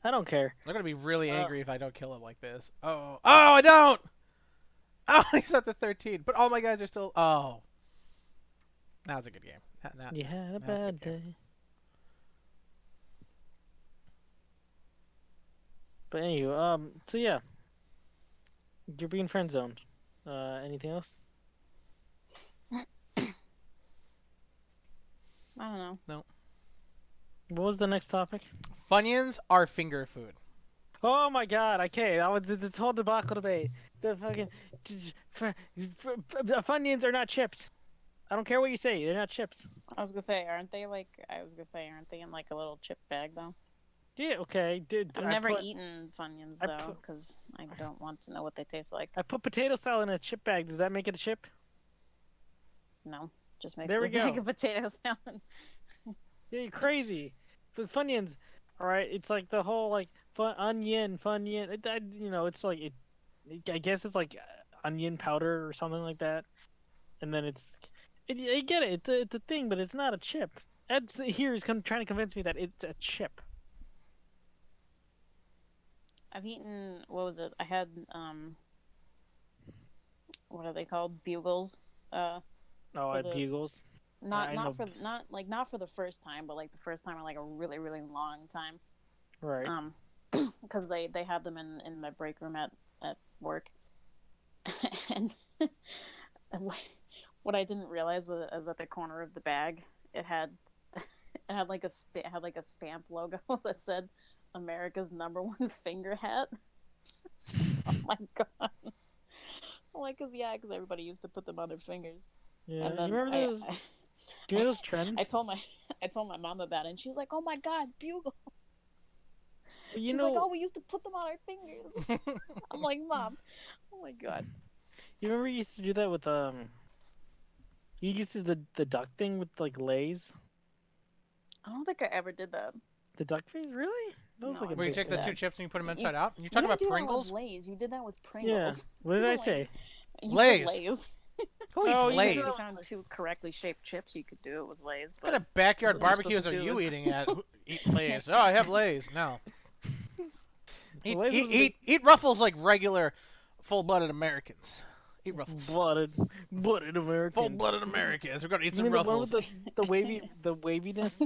I don't care. They're going to be really angry if I don't kill him like this. Oh, I don't! Oh, he's at the 13. But all my guys are still... Oh. That was a good game. You had a that was a bad good game. day. But anyway, so yeah. You're being friend zoned. Anything else? I don't know. No. What was the next topic? Funyuns are finger food. Oh my god, okay, that was the whole debacle debate. The fucking... Funyuns are not chips. I don't care what you say, they're not chips. I was gonna say, aren't they in like a little chip bag though? Yeah, okay, dude. I've never eaten Funyuns I though, put- because I don't want to know what they taste like. I put potato salad in a chip bag. Does that make it a chip? No, just makes There we it a bag go. of potato salad. Yeah, you're crazy. But Funyuns, all right. It's like the whole like Funyun. It's like I guess it's like onion powder or something like that. And then I get it. It's a thing, but it's not a chip. Ed here is trying to convince me that it's a chip. I've eaten, what was it? I had what are they called? Bugles. Oh, For at the- Bugles. Not I know. not for the first time, but like the first time in like a really really long time. Right. Because they had them in my break room at work, and what I didn't realize was at the corner of the bag it had like a stamp logo that said America's #1 finger hat. Oh my god! Like, cause everybody used to put them on their fingers. Yeah. And then You remember those? Do you know those trends? I told my mom about it, and she's like, "Oh my god, bugle!" You She's know, like, "Oh, we used to put them on our fingers." I'm like, "Mom, oh my god." you remember you used to do that with You used to do the duck thing with like Lay's. I don't think I ever did that. The duck face, really? That was No, like a Where you big take the thing. 2 chips and you put them You- inside out? You You talking didn't about do Pringles? That with Lay's. You did that with Yeah. Pringles. What did I Like, say? You Lay's. said Lay's. Who eats Oh, you Lay's? know- If you found 2 correctly shaped chips, you could do it with Lay's. What But kind of backyard what are you barbecues supposed are to do you with- eating at? Eat Lay's. Oh, I have Lay's. No. Eat, Lay's was a eat Ruffles like regular full-blooded Americans. Eat Ruffles. blooded American. Full-blooded Americans. We're gonna eat You some mean the one Ruffles. with the waviness?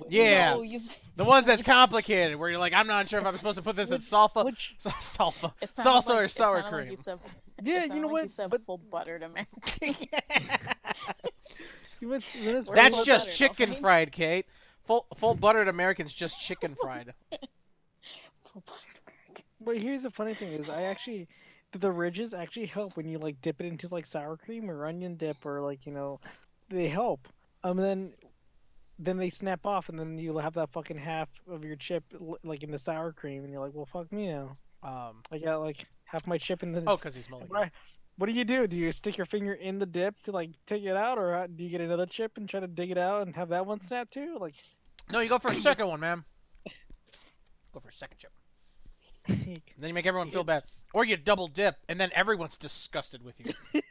Yeah. No, you s- The ones that's complicated, where you're like, I'm not sure if I'm supposed to put this in salsa, Which, salsa, it sounded salsa or it sour sounded like cream. you said, yeah, it you sounded know like what? You said But full buttered American. when it's That's full just buttered, chicken okay? fried, Kate. Full buttered American's just chicken fried. Full buttered American. But here's the funny thing is, the ridges actually help when you like dip it into like sour cream or onion dip or like they help. Then they snap off and then you'll have that fucking half of your chip like in the sour cream and you're like, well, fuck me now. I got like half my chip in the. Oh, because he's mulligan. What do you do? Do you stick your finger in the dip to like take it out, or do you get another chip and try to dig it out and have that one snap too? Like, No, you go for a second one, man. Go for a second chip. And then you make everyone feel bad. Or you double dip, and then everyone's disgusted with you.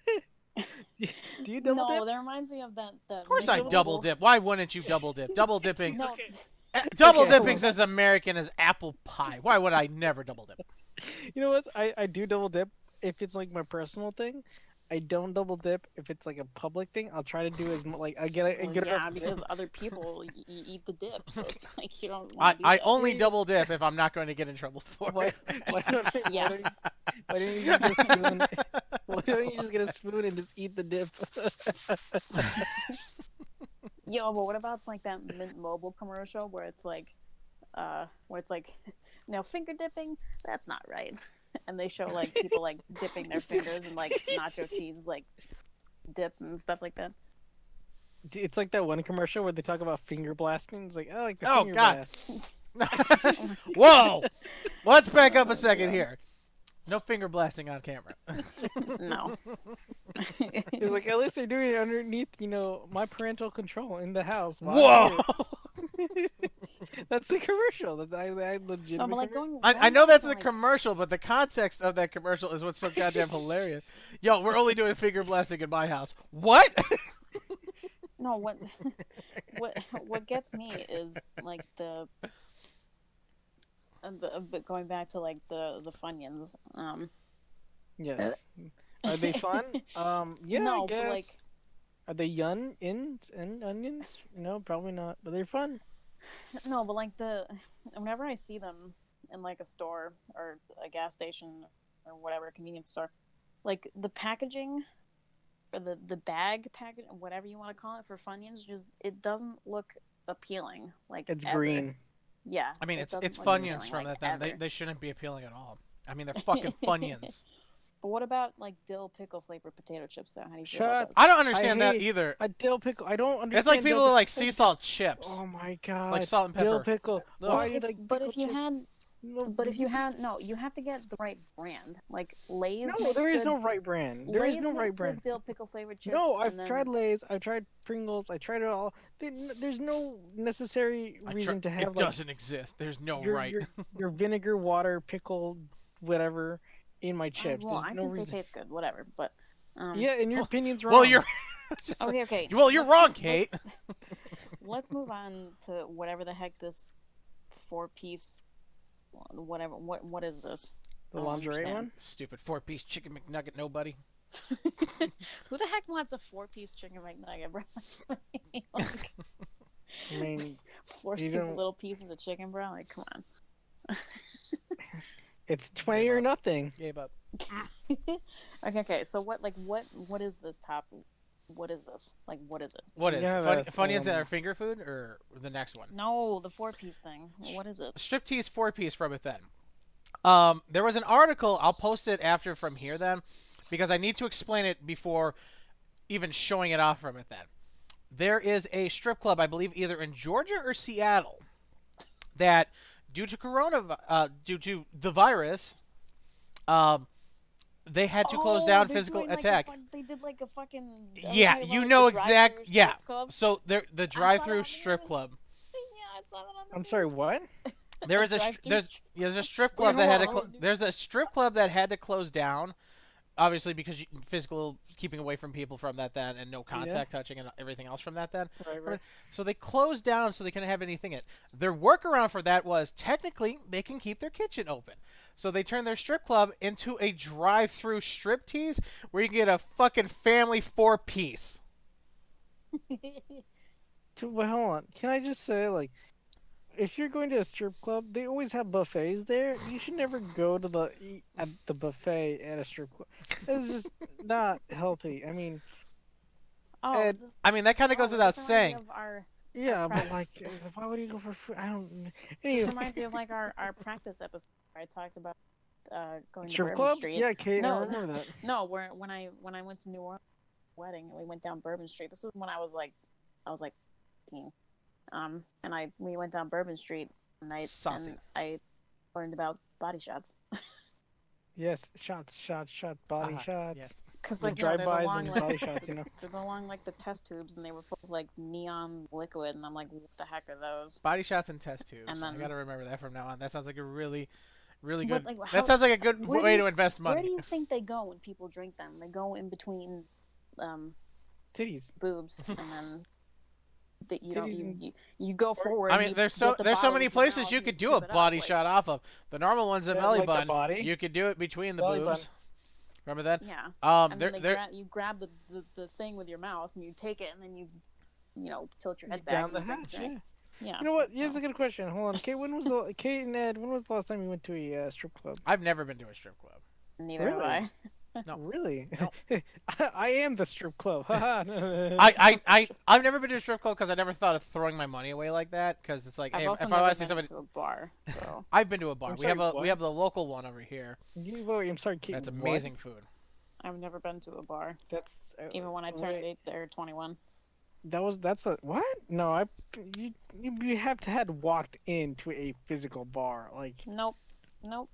do you double No, dip? that reminds me of that. Of course I double dip. Why wouldn't you double dip? Double dipping. No, Double Okay, dipping's hold on. as American as apple pie. Why would I never double dip? You know what? I do double dip if it's like my personal thing. I don't double dip if it's like a public thing. I'll try to do as like I get well, it. yeah, because other people eat the dip, so it's like you don't. wanna do I that. only double dip if I'm not going to get in trouble for Why, it. why don't, Yeah. why don't you just get a spoon? Why don't you just get a spoon and just eat the dip? Yo, but what about like that Mint Mobile commercial where it's like, now finger dipping, that's not right, and they show like people like dipping their fingers in like nacho cheese like dips and stuff like that. It's like that one commercial where they talk about finger blasting. It's like, I like the Oh, finger God. blast. Whoa! Let's back up a second here. No finger blasting on camera. No. It's like, at least they're doing it underneath, my parental control in the house. while Whoa! I'm here. That's the commercial. That's I No, legitimate. but like commercial. going. I know that's the like, commercial, but the context of that commercial is what's so goddamn hilarious. Yo, we're only doing finger blasting in my house. What? No, what gets me is like but going back to like the Funyuns. Yes. Are they fun? Yeah, No, I but, guess. like- Are they and onions? No, probably not. But they're fun. No, but like whenever I see them in like a store or a gas station or whatever, a convenience store, like the packaging or the bag package, whatever you want to call it for Funyuns, just it doesn't look appealing. Like It's ever. green. Yeah. I mean, it it's doesn't look Funyuns appealing, from like, that then. ever. They shouldn't be appealing at all. I mean, they're fucking Funyuns. But what about like dill pickle flavored potato chips? Though, how do you feel Shut. about those? I don't understand that hate either. a dill pickle. I don't understand. It's like people who like pickle. sea salt chips, Oh my god. like salt and Dill pepper. pickle. Ugh. Why do you like But pickle if you chips? had No, But if you had no, you have to get the right brand. Like Lay's. no, makes there is good, no right brand. There Lay's is no makes right good brand. dill pickle flavored chips. No, and I've then, tried Lay's. I've tried Pringles. I tried it all. There's no necessary reason to have It doesn't exist. There's no your, right. your vinegar, water, pickle, whatever in my chips. Well, There's I no think reason. they taste good. Whatever. But Yeah, and your Well- opinion's wrong. Well, you're. Just like- okay. Well, you're wrong, Kate. Let's move on to whatever the heck this 4-piece, whatever. What is this? the I don't lingerie understand. one. Stupid 4-piece chicken McNugget. Nobody. Who the heck wants a 4-piece chicken McNugget, bro? Like, I mean, 4 you stupid don't- little pieces of chicken, bro. Like, come on. it's 20 or nothing. Gave up. Okay. So what is this top? What is this? Like, what is it? What is Yeah, Funny, that's, Funyuns and our finger food, or the next one? No, the 4-piece thing. What is it? Striptease 4-piece from it then. There was an article. I'll post it after from here then, because I need to explain it before even showing it off from it then. There is a strip club, I believe, either in Georgia or Seattle, that due to the virus, they had to close down they're physical doing, like, attack. they did like a fucking. Yeah, okay, you like know the exact. drive-thru Yeah. strip club. So the drive-through on the strip news. club. Yeah, I saw that on the I'm sorry, news. what? There is drive-thru there's a strip club Wait, that had to hold on. there's a strip club that had to close down, obviously because physical keeping away from people from that then and no contact touching and everything else from that then. Right. So they closed down so they couldn't have anything in. Their workaround for that was technically they can keep their kitchen open. So they turned their strip club into a drive-through striptease where you can get a fucking family 4-piece. Well, hold on. Can I just say, like, if you're going to a strip club, they always have buffets there. You should never go to eat at the buffet at a strip club. It's just not healthy. I mean, Oh, Ed, this- I mean that kind of goes oh, without this reminds me saying. of our- yeah, but practice. like, why would you go for food? I don't. This Anyway, reminds me of like our practice episode where I talked about going to strip Bourbon clubs? Street. Yeah, Kate, No, I remember that. No, when I went to New Orleans wedding and we went down Bourbon Street. This is when I was like 18. And we went down Bourbon Street and Saucy. and I learned about body shots. Yes, shots, body shots. Yes. Because With like, you know, they're the drive-bys long, and like, body shots, you know. they're the long like the test tubes and they were full of like neon liquid and I'm like, what the heck are those? Body shots and test tubes. And then- I gotta remember that from now on. That sounds like a really What, good. like, how- that sounds like a good where do way you- to invest money. Where do you think they go when people drink them? They go in between Titties. boobs and then Titties and- you go forward. I and mean, you there's get the so bottle many with your places mouth you and could do tip a it up, body like- shot off of. The normal one's a Yeah, belly like the button. body. You could do it between the Belly boobs. button. Remember that? Yeah. Um, And there, then there, you grab the thing with your mouth and you take it and then you tilt your head Down back the and you hatch, take a yeah. drink. Yeah. You know what? Here's a good question. Hold on, Kate. Kate and Ed, when was the last time you went to a strip club? I've never been to a strip club. Neither Really? have I. No. Really? No. I am the strip club. Haha. I've never been to a strip club because I never thought of throwing my money away like that. Because it's like, I've hey, also if never I want been to see somebody, to a bar. So I've been to a bar. I'm We have sorry, we what? have the local one over here. I'm sorry, Kate. That's what? amazing food. I've never been to a bar, That's even when I turned 21. That's a what? No, you have to had walked into a physical bar like. Nope.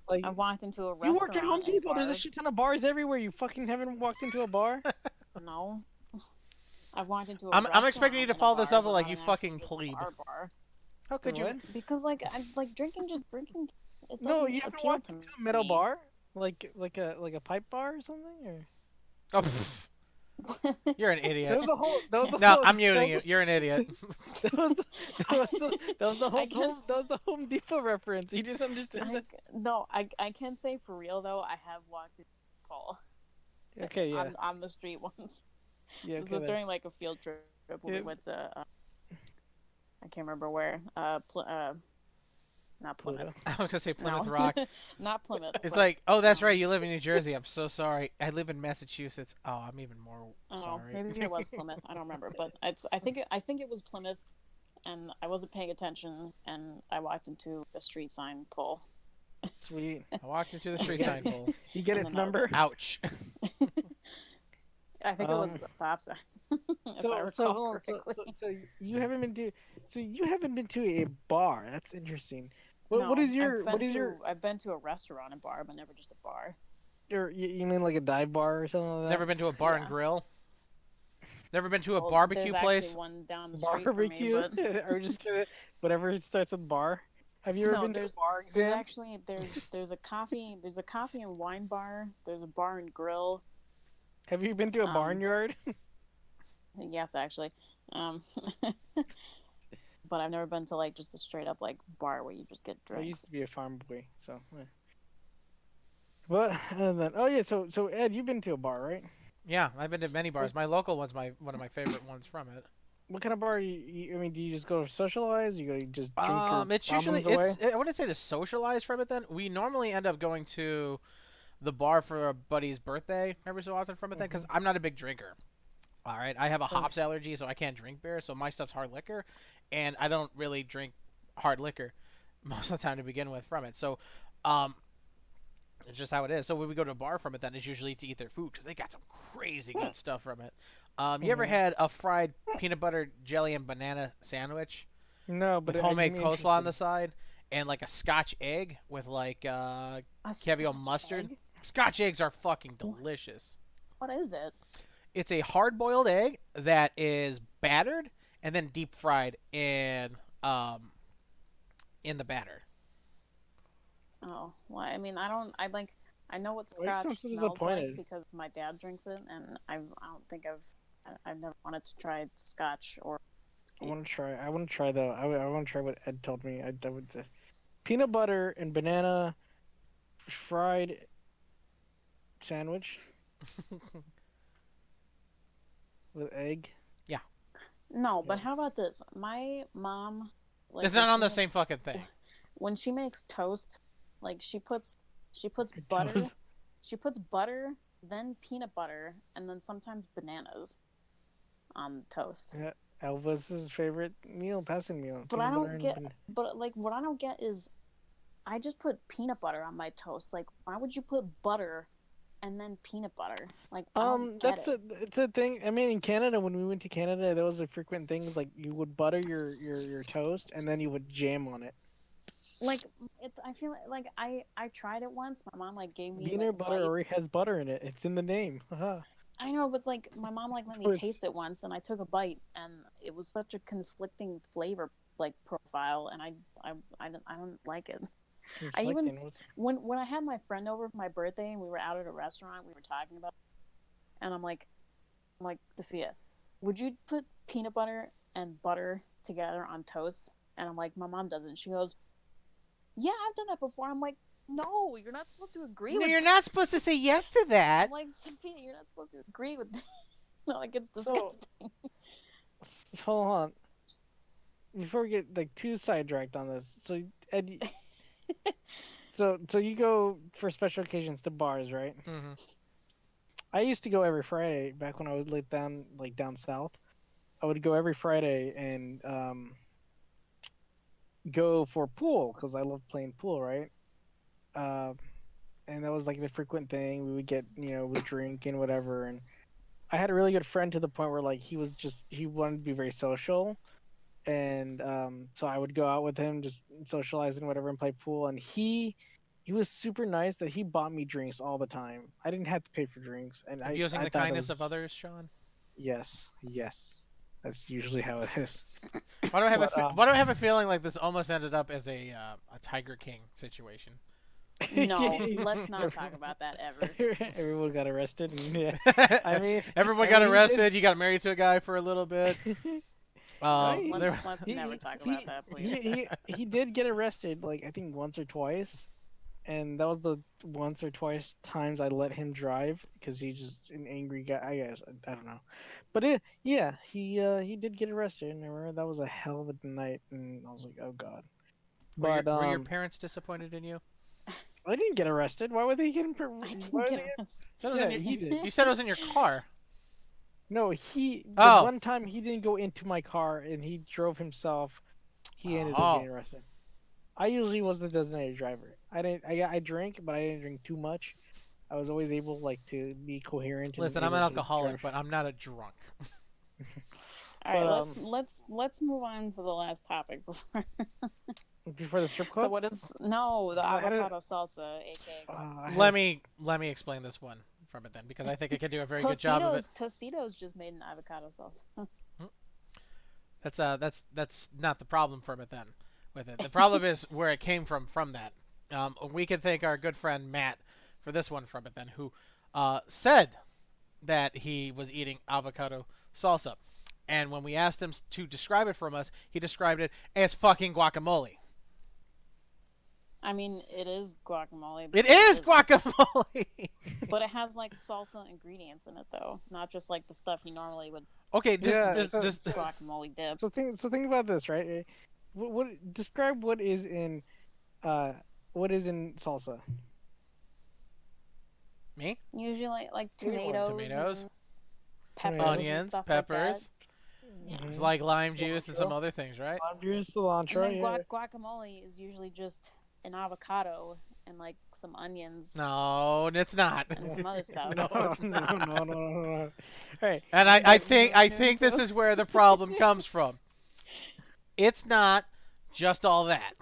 Like, I walked into a You restaurant. work at Home and Depot. There's a bar. shit ton of bars everywhere. You fucking haven't walked into a bar. No. I've walked into a I'm expecting you to restaurant and a follow this bar, up with but like not you an fucking actual plebe. bar. How could you? What? Because like I like drinking. It doesn't No, you haven't appeal walked to into a metal me. bar, like a pipe bar or something. Or Oh, pff, you're an idiot. that was the whole. That was the No, whole, I'm muting that you. was- You're an idiot. That was the I guess- Home Depot reference. You didn't understand that. I can say for real though. I have walked into Paul Okay, yeah, on the street once. yeah. This Okay, was then. during like a field trip when Yeah. we went to. I can't remember where. Not Plymouth. I was gonna say Plymouth No. Rock. Not Plymouth. It's but- like, oh, that's right. You live in New Jersey. I'm so sorry. I live in Massachusetts. Oh, I'm even more Oh, sorry. maybe it was Plymouth. I don't remember, but I think it was Plymouth, and I wasn't paying attention, and I walked into a street sign pole, Sweet. I walked into the street sign pole. You get And its then that was number? Ouch. I think it was the stop sign, if I recall hold on. correctly. So you haven't been to a bar. That's interesting. What No, is your I've been to a restaurant and bar, but never just a bar. you mean like a dive bar or something like that? Never been to a bar and Yeah. grill. Never been to a Well, barbecue there's place. actually one down the street Barbecue? from me, Or just kidding. Whatever it starts with bar. Have you ever no, been to a there's bar there's exam? actually there's a coffee and wine bar. There's a bar and grill. Have you been to a um, barnyard? Yes, actually. Um, but I've never been to like just a straight up like bar where you just get I used drinks. to be a farm boy, so. Yeah. But and then so Ed, you've been to a bar, right? Yeah, I've been to many bars. My local one's one of my favorite ones from it. What kind of bar? I mean, do you just go to socialize? You go to just drink your It's usually problems away? I wouldn't say to socialize from it. Then we normally end up going to the bar for a buddy's birthday every so often from it. Then because I'm not a big drinker. All right, I have a hops allergy, so I can't drink beer. So my stuff's hard liquor, and I don't really drink hard liquor most of the time to begin with from it. So, it's just how it is. So when we go to a bar from it, then it's usually to eat their food because they got some crazy good stuff from it. You ever had a fried peanut butter jelly and banana sandwich No, but with homemade coleslaw on the side and like a Scotch egg with like A caviar Scotch mustard? egg? Scotch eggs are fucking delicious. What is it? It's a hard-boiled egg that is battered and then deep fried in the batter. Oh, well, I mean, I know what Why are you Scotch so smells like disappointed? because my dad drinks it, and I don't think I've never wanted to try Scotch or. I want to try. I want to try though. I want to try what Ed told me. I would peanut butter and banana fried sandwich with egg. No, but Yeah. how about this? My mom, like, It's when not on she the same makes- fucking thing. When she makes toast, like she puts butter, Toast. she puts butter, then peanut butter, and then sometimes bananas on toast. Yeah, Elvis's favorite meal, passing meal. But peanut I butter don't and get. ban- But like, what I don't get is, I just put peanut butter on my toast. Like, why would you put butter and then peanut butter? Like, I don't get That's it. it's a thing. I mean, in Canada, when we went to Canada, there was a frequent things like you would butter your toast and then you would jam on it. Like, I feel like I tried it once. My mom like gave me Peanut like butter white. already has butter in it. It's in the name. Haha. I know, but like my mom like let me Choice. taste it once, and I took a bite, and it was such a conflicting flavor like profile, and I don't like it. I even- Conflicting. What's- When I had my friend over for my birthday and we were out at a restaurant, we were talking about, and I'm like, Sophia, would you put peanut butter and butter together on toast? And I'm like, my mom doesn't. She goes, yeah, I've done that before. I'm like, no, you're not supposed to agree No, with you're that. not supposed to say yes to that. I'm like, Sophia, you're not supposed to agree with that. No, like it's disgusting. Hold on. Before we get like too sidetracked on this, so Ed, so you go for special occasions to bars, right? hmm I used to go every Friday back when I was down south. I would go every Friday and go for pool because I love playing pool, right? And that was like the frequent thing. We would get, we drink and whatever. And I had a really good friend to the point where like he wanted to be very social, and so I would go out with him, just socialize and whatever, and play pool. And he was super nice that he bought me drinks all the time. I didn't have to pay for drinks, and Abusing I the thought it kindness of was- others, Sean. Yes, that's usually how it is. Why do I have But, why do I have a feeling like this almost ended up as a Tiger King situation? No, let's not talk about that ever. Everyone got arrested. And, yeah. I mean, everyone I got mean, arrested. You got married to a guy for a little bit. Right. There- Let's never talk about that, please. He did get arrested, like I think once or twice, and that was the once or twice times I let him drive because he's just an angry guy. I guess I don't know, but he did get arrested, and I remember that was a hell of a night, and I was like, oh god. were your parents disappointed in you? I didn't get arrested. Why would they get him? I didn't why would get they arrested. Said it was Yeah, in your- he did. You said it was in your car. No, the Oh. one time he didn't go into my car and he drove himself, he ended Oh. up getting arrested. I usually was the designated driver. I drank, but I didn't drink too much. I was always able like to be coherent and Listen, I'm an able to alcoholic, drive. but I'm not a drunk. All But right, let's move on to the last topic before. before the strip So club, what is no the I don't. avocado salsa, aka I guacamole? Let have me explain this one from it then, because I think I can do a very good job of it. Tostitos just made an avocado salsa. That's not the problem from it then. With it, the problem is where it came from that. We can thank our good friend Matt for this one from it then, who said that he was eating avocado salsa, and when we asked him to describe it from us, he described it as fucking guacamole. I mean, it is guacamole. It But is isn't. guacamole. But it has like salsa ingredients in it though, not just like the stuff you normally would Okay, just yeah. just So, just so guacamole dip. think about this, right? What describe uh what is in salsa? me. Usually like Anyone. tomatoes, Tomatoes, and peppers Tomatoes. and onions, stuff like that. peppers. Yeah. It's Mhm. like lime juice and some Cilantro. other things, right? Lime juice, And cilantro. then Yeah. guacamole is usually just an avocado and like some onions No, it's not. and some other stuff. No, No, it's no, no, not. no, no, no. All right. And No, no, I no, think this no. is where the problem comes from. It's not just all that.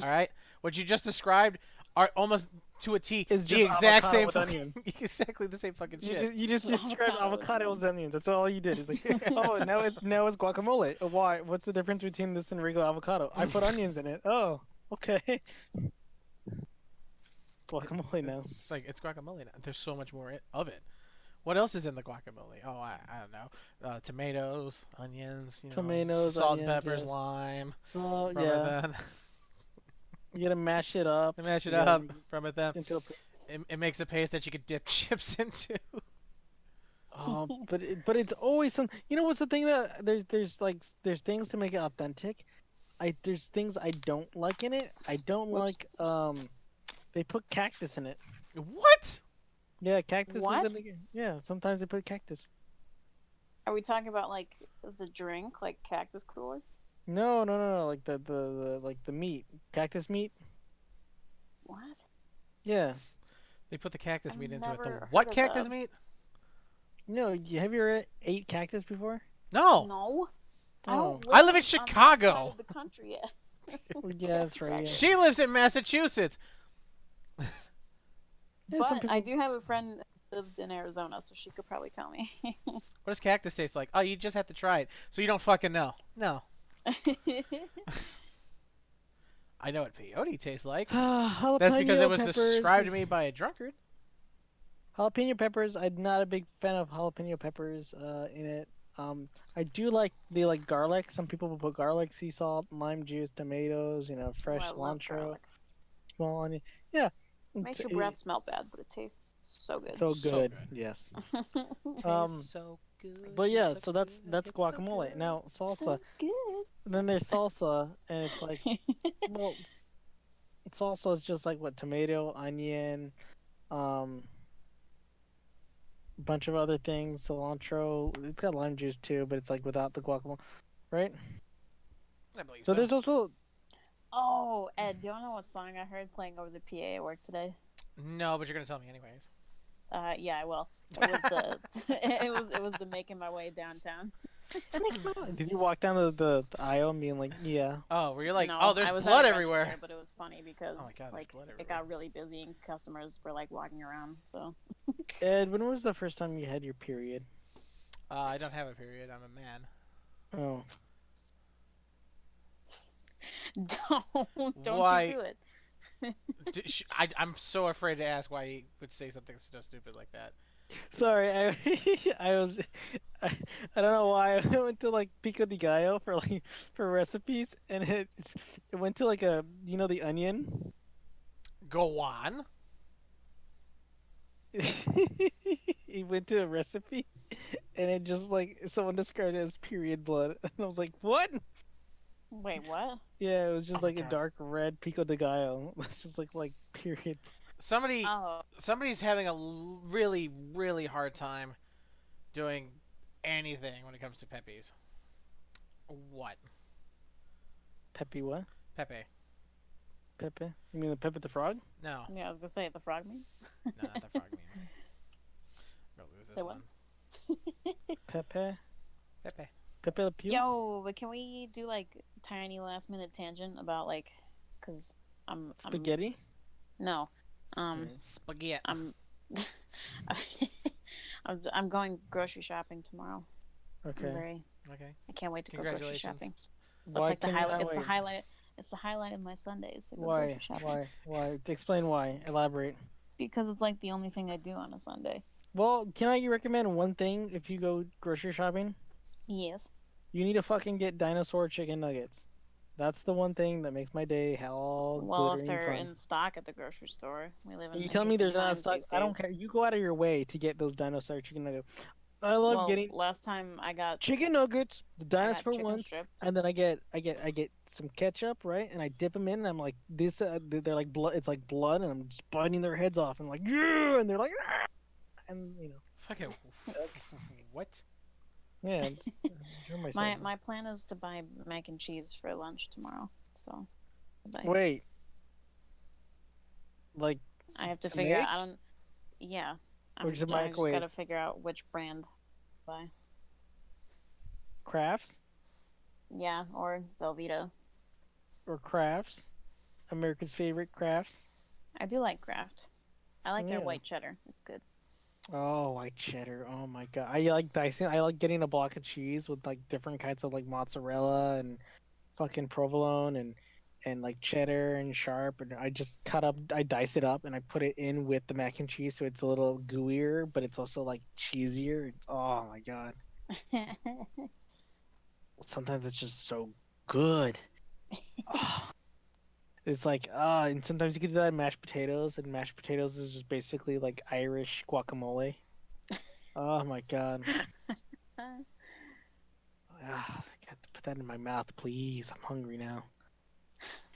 All right, what you just described are almost to a T It's the just exact avocado same with fucking, onions. exactly the same fucking You shit. just you just Just described avocado with avocado onions. with onions. That's all you did. It's like, oh, now it's guacamole. Why? What's the difference between this and regular avocado? I put onions in it. Oh, okay. Guacamole now. It's like it's guacamole now. There's so much more of it. What else is in the guacamole? Oh, I don't know. Tomatoes, onions, Tomatoes, salt and onions, peppers, yes. lime. So From it yeah, then, you gotta mash it up. to mash it You gotta up. make it From it then, into a. it makes a paste that you could dip chips into. Oh, but it's always some. You know what's the thing that there's things to make it authentic. There's things I don't like in it. I don't Whoops. like they put cactus in it. What? Yeah, cactus What? is in it. Yeah, sometimes they put cactus. Are we talking about like the drink, like cactus cooler? No, no, no, no. Like the like the meat, cactus meat. What? Yeah. They put the cactus I've meat into it. The never what heard of cactus that. meat? No, have you ever ate cactus before? No. No. I Oh. don't. I live in on that Chicago. side of the country yet. Oh, yeah, that's right. Yeah. She lives in Massachusetts. Yeah, some But people. I do have a friend who lived in Arizona, so she could probably tell me. What does cactus taste like? Oh, you just have to try it. So you don't fucking know. No. I know what peyote tastes like. Jalapeno That's because it was peppers. described to me by a drunkard. Jalapeno peppers. I'm not a big fan of jalapeno peppers in it. I do like garlic. Some people will put garlic, sea salt, lime juice, tomatoes. Fresh I love cilantro, garlic. small onion. Yeah, Makes your breath smell bad, but it tastes so good. so So good. good. Yes. Tastes so good. But yeah, tastes so good, that's it's so guacamole. good. Now salsa. So good. Then there's salsa, and it's like, well, salsa is just like what tomato, onion, um, bunch of other things, cilantro. It's got lime juice too, but it's like without the guacamole, right? I believe So so. there's also Oh, Ed, do you know what song I heard playing over the PA at work today? No, but you're gonna tell me anyways. Yeah, I will. It was the it was the making my way downtown. Did you walk down the aisle and being like, yeah? Oh, where you're like, No, oh, there's I was blood at a everywhere. register, but it was funny because Oh my God, there's like blood it everywhere. got really busy and customers were like walking around. So Ed, when was the first time you had your period? I don't have a period. I'm a man. Oh, don't Why- you do it. I'm so afraid to ask why he would say something so stupid like that. sorry. I was I don't know why I went to like Pico de Gallo for recipes, and it went to like the onion. Go on. He went to a recipe, and it just like someone described it as period blood, and I was like, what? Wait, what? Yeah, it was just Oh my like a God. dark red Pico de Gallo. It's just like period. Oh, Somebody's having a really, really hard time doing anything when it comes to Pepe's. What? Peppy what? Pepe. Pepe. You mean the Pepe the Frog? No, Yeah, I was gonna say the frog meme. no, not the frog meme. We'll lose this Say what? one. Pepe. Pepe. Pepe Le Pew. Yo, but can we do like tiny last minute tangent about like, cause I'm Spaghetti. no, Spaghetti. I'm I'm going grocery shopping tomorrow. Okay. Okay. I can't wait to go grocery Congratulations. shopping. Why That's like the can you highlight. not It's the wait? highlight. It's the highlight of my Sundays to go Why? grocery shopping. Why? Explain why. Elaborate. Because it's like the only thing I do on a Sunday. Well, can I recommend one thing if you go grocery shopping? Yes. You need to fucking get dinosaur chicken nuggets. That's the one thing that makes my day all Well, if glittering they're fun. in stock at the grocery store, we live in You tell me there's not times stock. these I don't days. care. You go out of your way to get those dinosaur chicken nuggets. I love Well, getting last time I got chicken nuggets, the I got dinosaur chicken ones, strips. and then I get some ketchup, right? And I dip them in, and I'm like, this. They're like blood. It's like blood, and I'm just biting their heads off, and like, yeah, and they're like, "Ah!" And Fucking. What? yeah. It's, enjoy myself. My plan is to buy mac and cheese for lunch tomorrow. So, Wait. Like I have to to figure out. make? I don't. Yeah. Or just a I just microwave? gotta figure out which brand to buy. Crafts Yeah, or Velveeta. or crafts? America's favorite crafts. I do like Kraft. I like their Yeah. white cheddar. It's good. Oh, white cheddar. Oh my god. I like dicing. I like getting a block of cheese with like different kinds of like mozzarella and fucking provolone and like cheddar and sharp, and I just I dice it up and I put it in with the mac and cheese so it's a little gooier, but it's also like cheesier. Oh my god. Sometimes it's just so good. Ah. It's like and sometimes you can do that in mashed potatoes, and mashed potatoes is just basically like Irish guacamole. Oh my god. I got to put that in my mouth, please. I'm hungry now.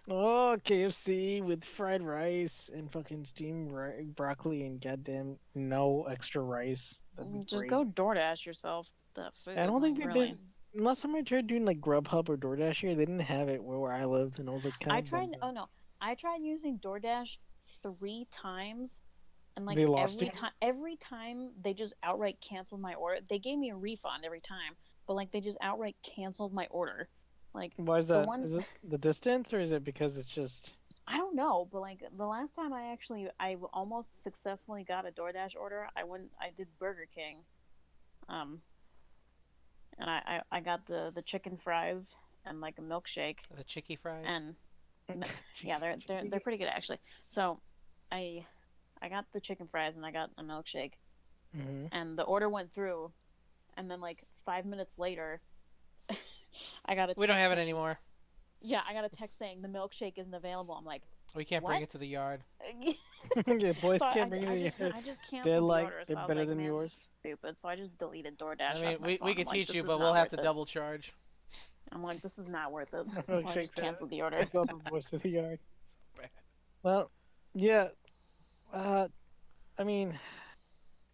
Oh, KFC with fried rice and fucking steamed broccoli and goddamn no extra rice. That'd be Just great. go DoorDash yourself the food. I don't think like, they really. did. Last time I tried doing like Grubhub or DoorDash here, they didn't have it where I lived, and I was like kind I of tried. bummed Oh out. no, I tried using DoorDash 3 times, and like They lost you? every time they just outright canceled my order. They gave me a refund every time, but like they just outright canceled my order. Like Why is the that? one Is it the distance, or is it because it's just? I don't know, but like the last time I almost successfully got a DoorDash order. I did Burger King, and I got the chicken fries and like a milkshake The chicky fries. and yeah, they're pretty good actually. So, I got the chicken fries and I got a milkshake, Mhm. and the order went through, and then like 5 minutes later, I got a We don't text have it saying- anymore. Yeah, I got a text saying the milkshake isn't available. I'm like, We can't bring What? it to the yard. Yeah, boys so can't bring it in just, here. I just They're canceled the like order. So they're I was better like, than man, yours. stupid. So I just deleted DoorDash. I mean, off my we phone. can I'm like, teach this you, is but not we'll have to worth it. double charge. I'm like, this is not worth it. I'm So I gonna just shake that. canceled the order. Take all the boys to the yard. Bad. Well, yeah. I mean,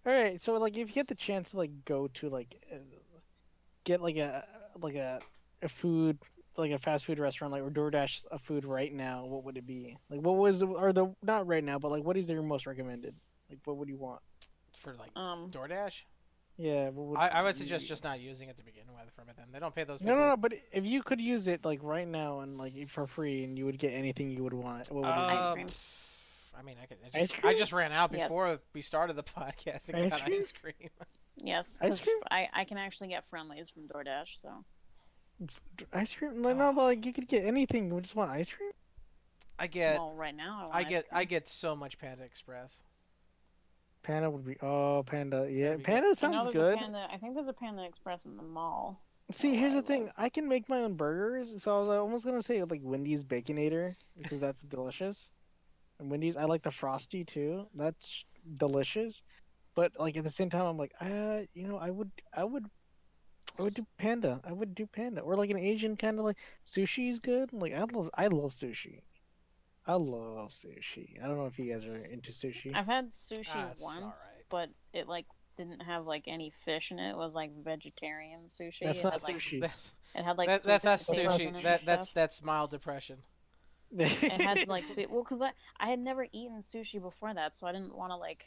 all right. So like, if you get the chance to like go to like get like a food like a fast food restaurant like or DoorDash a food right now, what would it be? Like, what was or the not right now, but like, what is your most recommended? Like, what would you want? For like Um, DoorDash? Yeah. What would I would you- suggest just not using it to begin with from it then. They don't pay those No, people. no, no. But if you could use it like right now and like for free, and you would get anything you would want, what would it be? Ice cream. I mean, Ice I cream? just ran out Yes. before we started the podcast and Ice got cream? ice cream. yes, Ice 'cause cream? I can actually get friendlies from DoorDash. So Ice cream? No, but like you could get anything. You just want ice cream? I get well, right now I want I ice get cream. I get so much Panda Express. Panda would be. Oh, Panda. Yeah, That'd be Panda I know sounds there's good. a Panda. I think there's a Panda Express in the mall. See, Oh, here's I the thing. love- I can make my own burgers, so I was almost gonna say like Wendy's Baconator because that's delicious. And Wendy's, I like the Frosty too. That's delicious. But like at the same time, I'm like, I would do Panda. I would do Panda or like an Asian kind of like sushi is good. Like I love sushi. I love sushi. I don't know if you guys are into sushi. I've had sushi It's once, alright. but it like didn't have like any fish in it. It was like vegetarian sushi. That's it not had, like, sushi. That's It had like that's not sweet potatoes in sushi. it and stuff. That's mild depression. It had like sweet. Well, because I had never eaten sushi before that, so I didn't want to like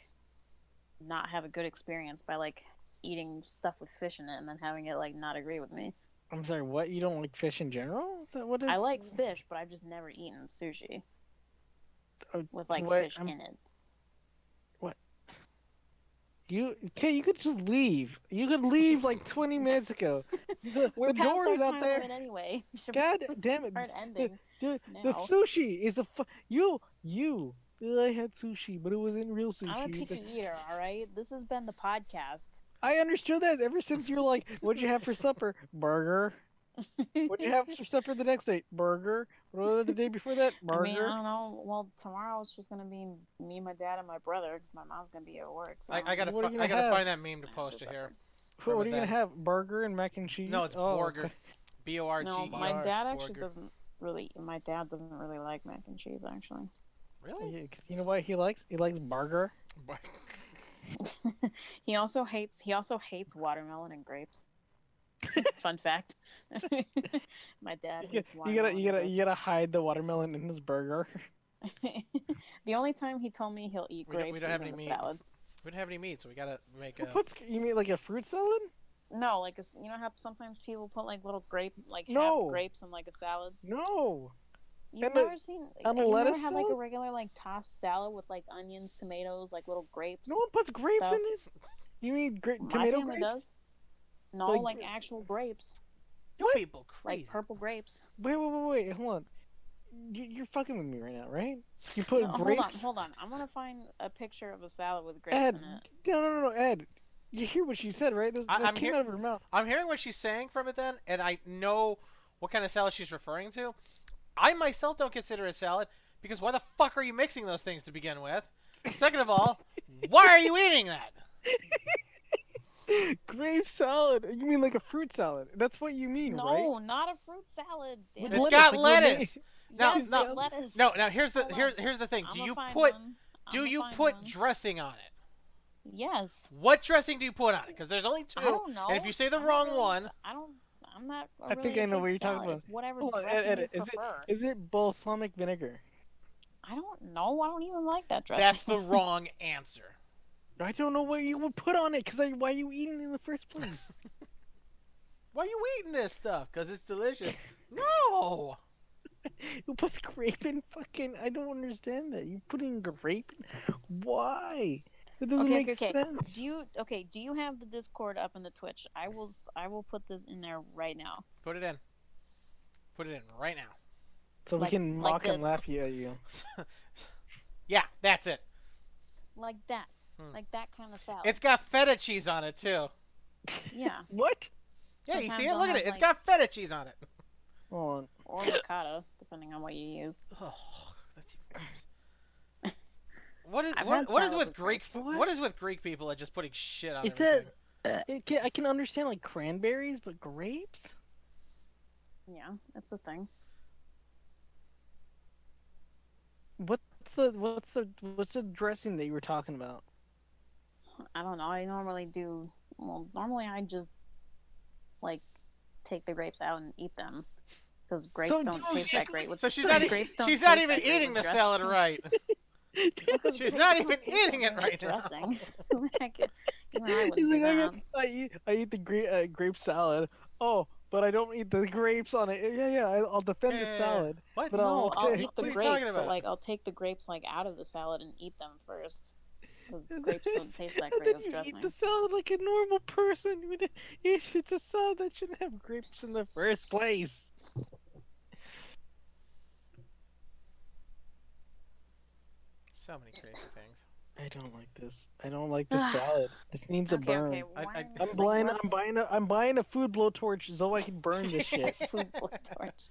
not have a good experience by like eating stuff with fish in it and then having it like not agree with me. I'm sorry, what? You don't like fish in general? Is that what is? I like fish, but I've just never eaten sushi with so like what, fish in it. What? You could just leave. You could leave like 20 minutes ago. We're The past door our is out time there. limit anyway. We should God probably damn it! start ending The now. sushi is you. I had sushi, but it wasn't real sushi. I'm a picky eater, all right. This has been the podcast. I understood that ever since you're like, what'd you have for supper? Burger. What'd you have for supper the next day? Burger. What was the day before that? I Burger. mean, I don't know. Well, tomorrow it's just gonna be me, my dad, and my brother because my mom's gonna be at work. So I gotta What are you I gonna gotta have? find that meme to post it here. What are you that. gonna have? Burger and mac and cheese? No, it's Oh, Borger. okay. B-O-R-G-E-R. no, my dad actually Borger. doesn't really. My dad doesn't really like mac and cheese actually. Really? Yeah, 'cause you know what he likes? He likes burger. He also hates watermelon and grapes. Fun fact. My dad hates watermelon. You gotta hide the watermelon in his burger. The only time he told me he'll eat We don't grapes have is in any the meat. salad. We don't have any meat, so we gotta make a. You mean like a fruit salad? No, like you know how sometimes people put like little grape, like No. half grapes in like a salad. No. You've And a- never seen? and a You never lettuce had like a salad? regular like tossed salad with like onions, tomatoes, like little grapes. No one puts grapes stuff. in it. You mean My tomato family grapes? does. No, Like- like actual grapes, You What? people crazy. like purple grapes. Wait, hold on. You're fucking with me right now, right? You put No, grapes. hold on. I'm gonna find a picture of a salad with grapes Ed, in it. no, Ed. You hear what she said, right? That I'm came here- out of her mouth. I'm hearing what she's saying from it then, and I know what kind of salad she's referring to. I myself don't consider it salad because why the fuck are you mixing those things to begin with? Second of all, why are you eating that? Grape salad. You mean like a fruit salad? That's what you mean, No, right? not a fruit salad. Damn With it. It's lettuce, got like what lettuce. Now, Yes, no, with lettuce. no. Now here's the Hold on. here's the thing. I'ma find one. Do I'ma you find put one. dressing on it? Yes. What dressing do you put on it? Because there's only two. I don't know. And if you say the I'm not wrong really- one, I'm not. I Really think I a know big what you're talking salad. about. It's whatever Hold on, dressing Ed, you is prefer. it balsamic vinegar? I don't know. I don't even like that dressing. that's the wrong answer. I don't know what you would put on it, why are you eating it in the first place? Why are you eating this stuff? Because it's delicious. No. Who puts grape in fucking? I don't understand that. You putting grape in? Why? It doesn't Okay, make okay. sense. Do you have the Discord up in the Twitch? I will put this in there right now. Put it in. Put it in right now. So we like- can like mock and this. laugh at you. Yeah, that's it. Like that. Like that kind of salad. It's got feta cheese on it too. yeah. What? Yeah, you see Sometimes it? I'll Look at have, it. It's like- got feta cheese on it. Hold on. Or ricotta, depending on what you use. Oh, that's even worse. What is I've what, had what is salad with with Greek? grapes. What? What is with Greek people at just putting shit on It everything? said I can understand like cranberries, but grapes? Yeah, that's a thing. What's the dressing that you were talking about? I don't know. I normally do. Well, normally I just like take the grapes out and eat them because grapes So- don't so taste she's- that great with. So she's not. grapes don't She's not taste even that great eating with the salad dressing. right. Because She's grapes not don't even taste that eating it great right with now. dressing. Heck, even I wouldn't He's do like, that. I eat the grape salad. Oh, but I don't eat the grapes on it. Yeah, I'll defend the Yeah. salad. What? But No, I'll okay. eat the What are you grapes, talking but about? like I'll take the grapes like out of the salad and eat them first. Because grapes don't taste that And great then with you dressing. eat the salad like a normal person. It's a salad that shouldn't have grapes in the first place. So many crazy things. I don't like this. I don't like this salad. This needs a Okay, burn. okay. I- why I- are- I'm like, buying. let's- I'm buying a food blowtorch so I can burn this shit. Food blowtorch.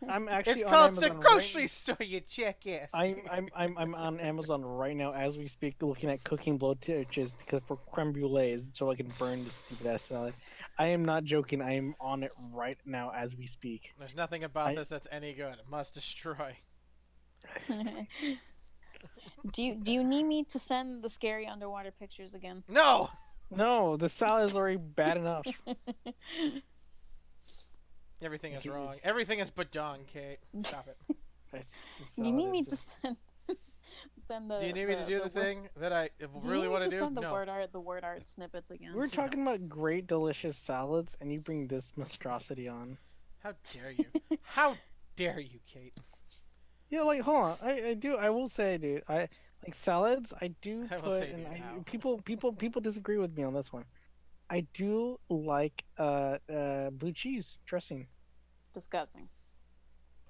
I'm actually It's on called the Amazon grocery right, store, you jackass. I'm on Amazon right now as we speak, looking at cooking blowtorches because for creme brulees, so I can burn this stupid ass salad. I am not joking. I am on it right now as we speak. There's nothing about I- this that's any good. Must destroy. Do you need me to send the scary underwater pictures again? No. No, the salad is already bad enough. Everything is wrong. Everything is badong, Kate. Stop it. The Do you need salad me is to just- send the? Do you need me to do the word- thing that I Do really you want need to to do? send No. the word art snippets again? We're talking about great, delicious salads, and you bring this monstrosity on. How dare you? How dare you, Kate? Yeah, like hold on. I will say, dude. I like salads. I do I will put, say, and dude, how? people disagree with me on this one. I do like blue cheese dressing. Disgusting.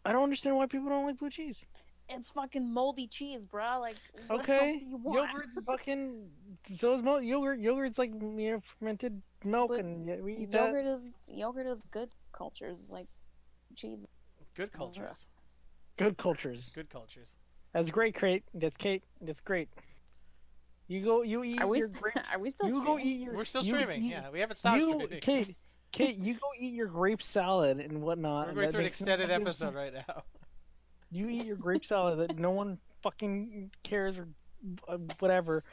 I don't understand why people don't like blue cheese. It's fucking moldy cheese, bro. Like, what else Okay, do you want? yogurt's fucking. So is yogurt. Yogurt's like fermented milk, But and we eat that. Yogurt is good cultures like cheese. Good cultures. Good cultures. Good cultures. That's great, Kate. That's Kate. That's great. You go. You eat Are we your st- grapes. are we still You go streaming? eat your. We're still you streaming. eat- Yeah, we haven't stopped You, streaming. Kate, you go eat your grape salad and whatnot. We're and going that through an makes no extended fucking episode sense. right now. You eat your grape salad that no one fucking cares or whatever.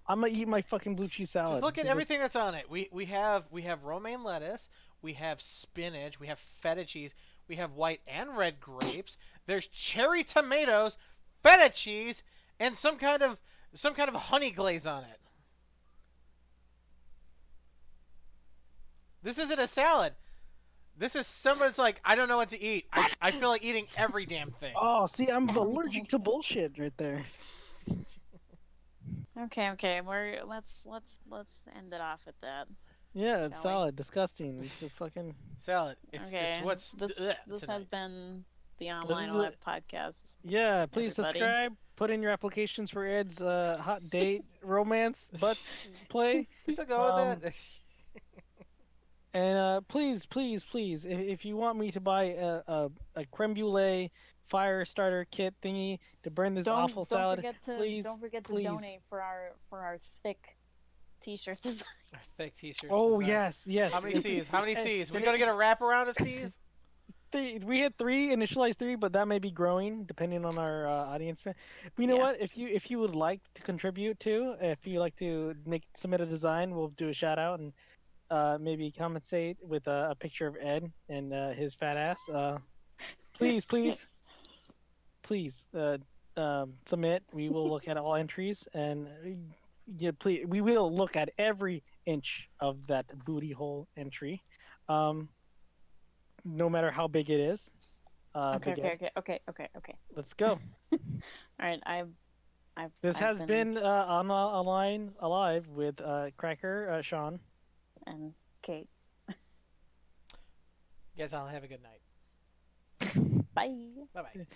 I'm gonna eat my fucking blue cheese salad. Just look at because everything that's on it. We have romaine lettuce, we have spinach, we have feta cheese, we have white and red grapes. There's cherry tomatoes, feta cheese, and some kind of honey glaze on it. This isn't a salad. This is someone's like, I don't know what to eat. I feel like eating every damn thing. Oh, see, I'm allergic to bullshit right there. Okay. Let's end it off at that. Yeah, it's Shall we? salad. Disgusting. It's just fucking. Salad. It's Okay. what's this ugh, has tonight. been the is Online a- Alive Podcast. Yeah, please Everybody. subscribe. Put in your applications for Ed's hot date, romance, butt play. We still go with that. And please, if you want me to buy a creme brulee fire starter kit thingy to burn this awful salad, please, don't forget to please. donate for our thick t-shirt design. Thick t-shirts. Oh design. yes. How many C's? How many C's? We Did gonna it- get a wraparound of C's? We had initialized three, but that may be growing depending on our audience. But you know Yeah. what? If you would like to contribute to, if you like to submit a design, we'll do a shout out and maybe compensate with a picture of Ed and his fat ass. Please submit. We will look at all entries and please, we will look at every inch of that booty hole entry. No matter how big it is. Big Ed. Okay. Let's go. All right, This I've has been Online Alive with Cracker, Sean. and Kate. You guys all have a good night. Bye. Bye bye.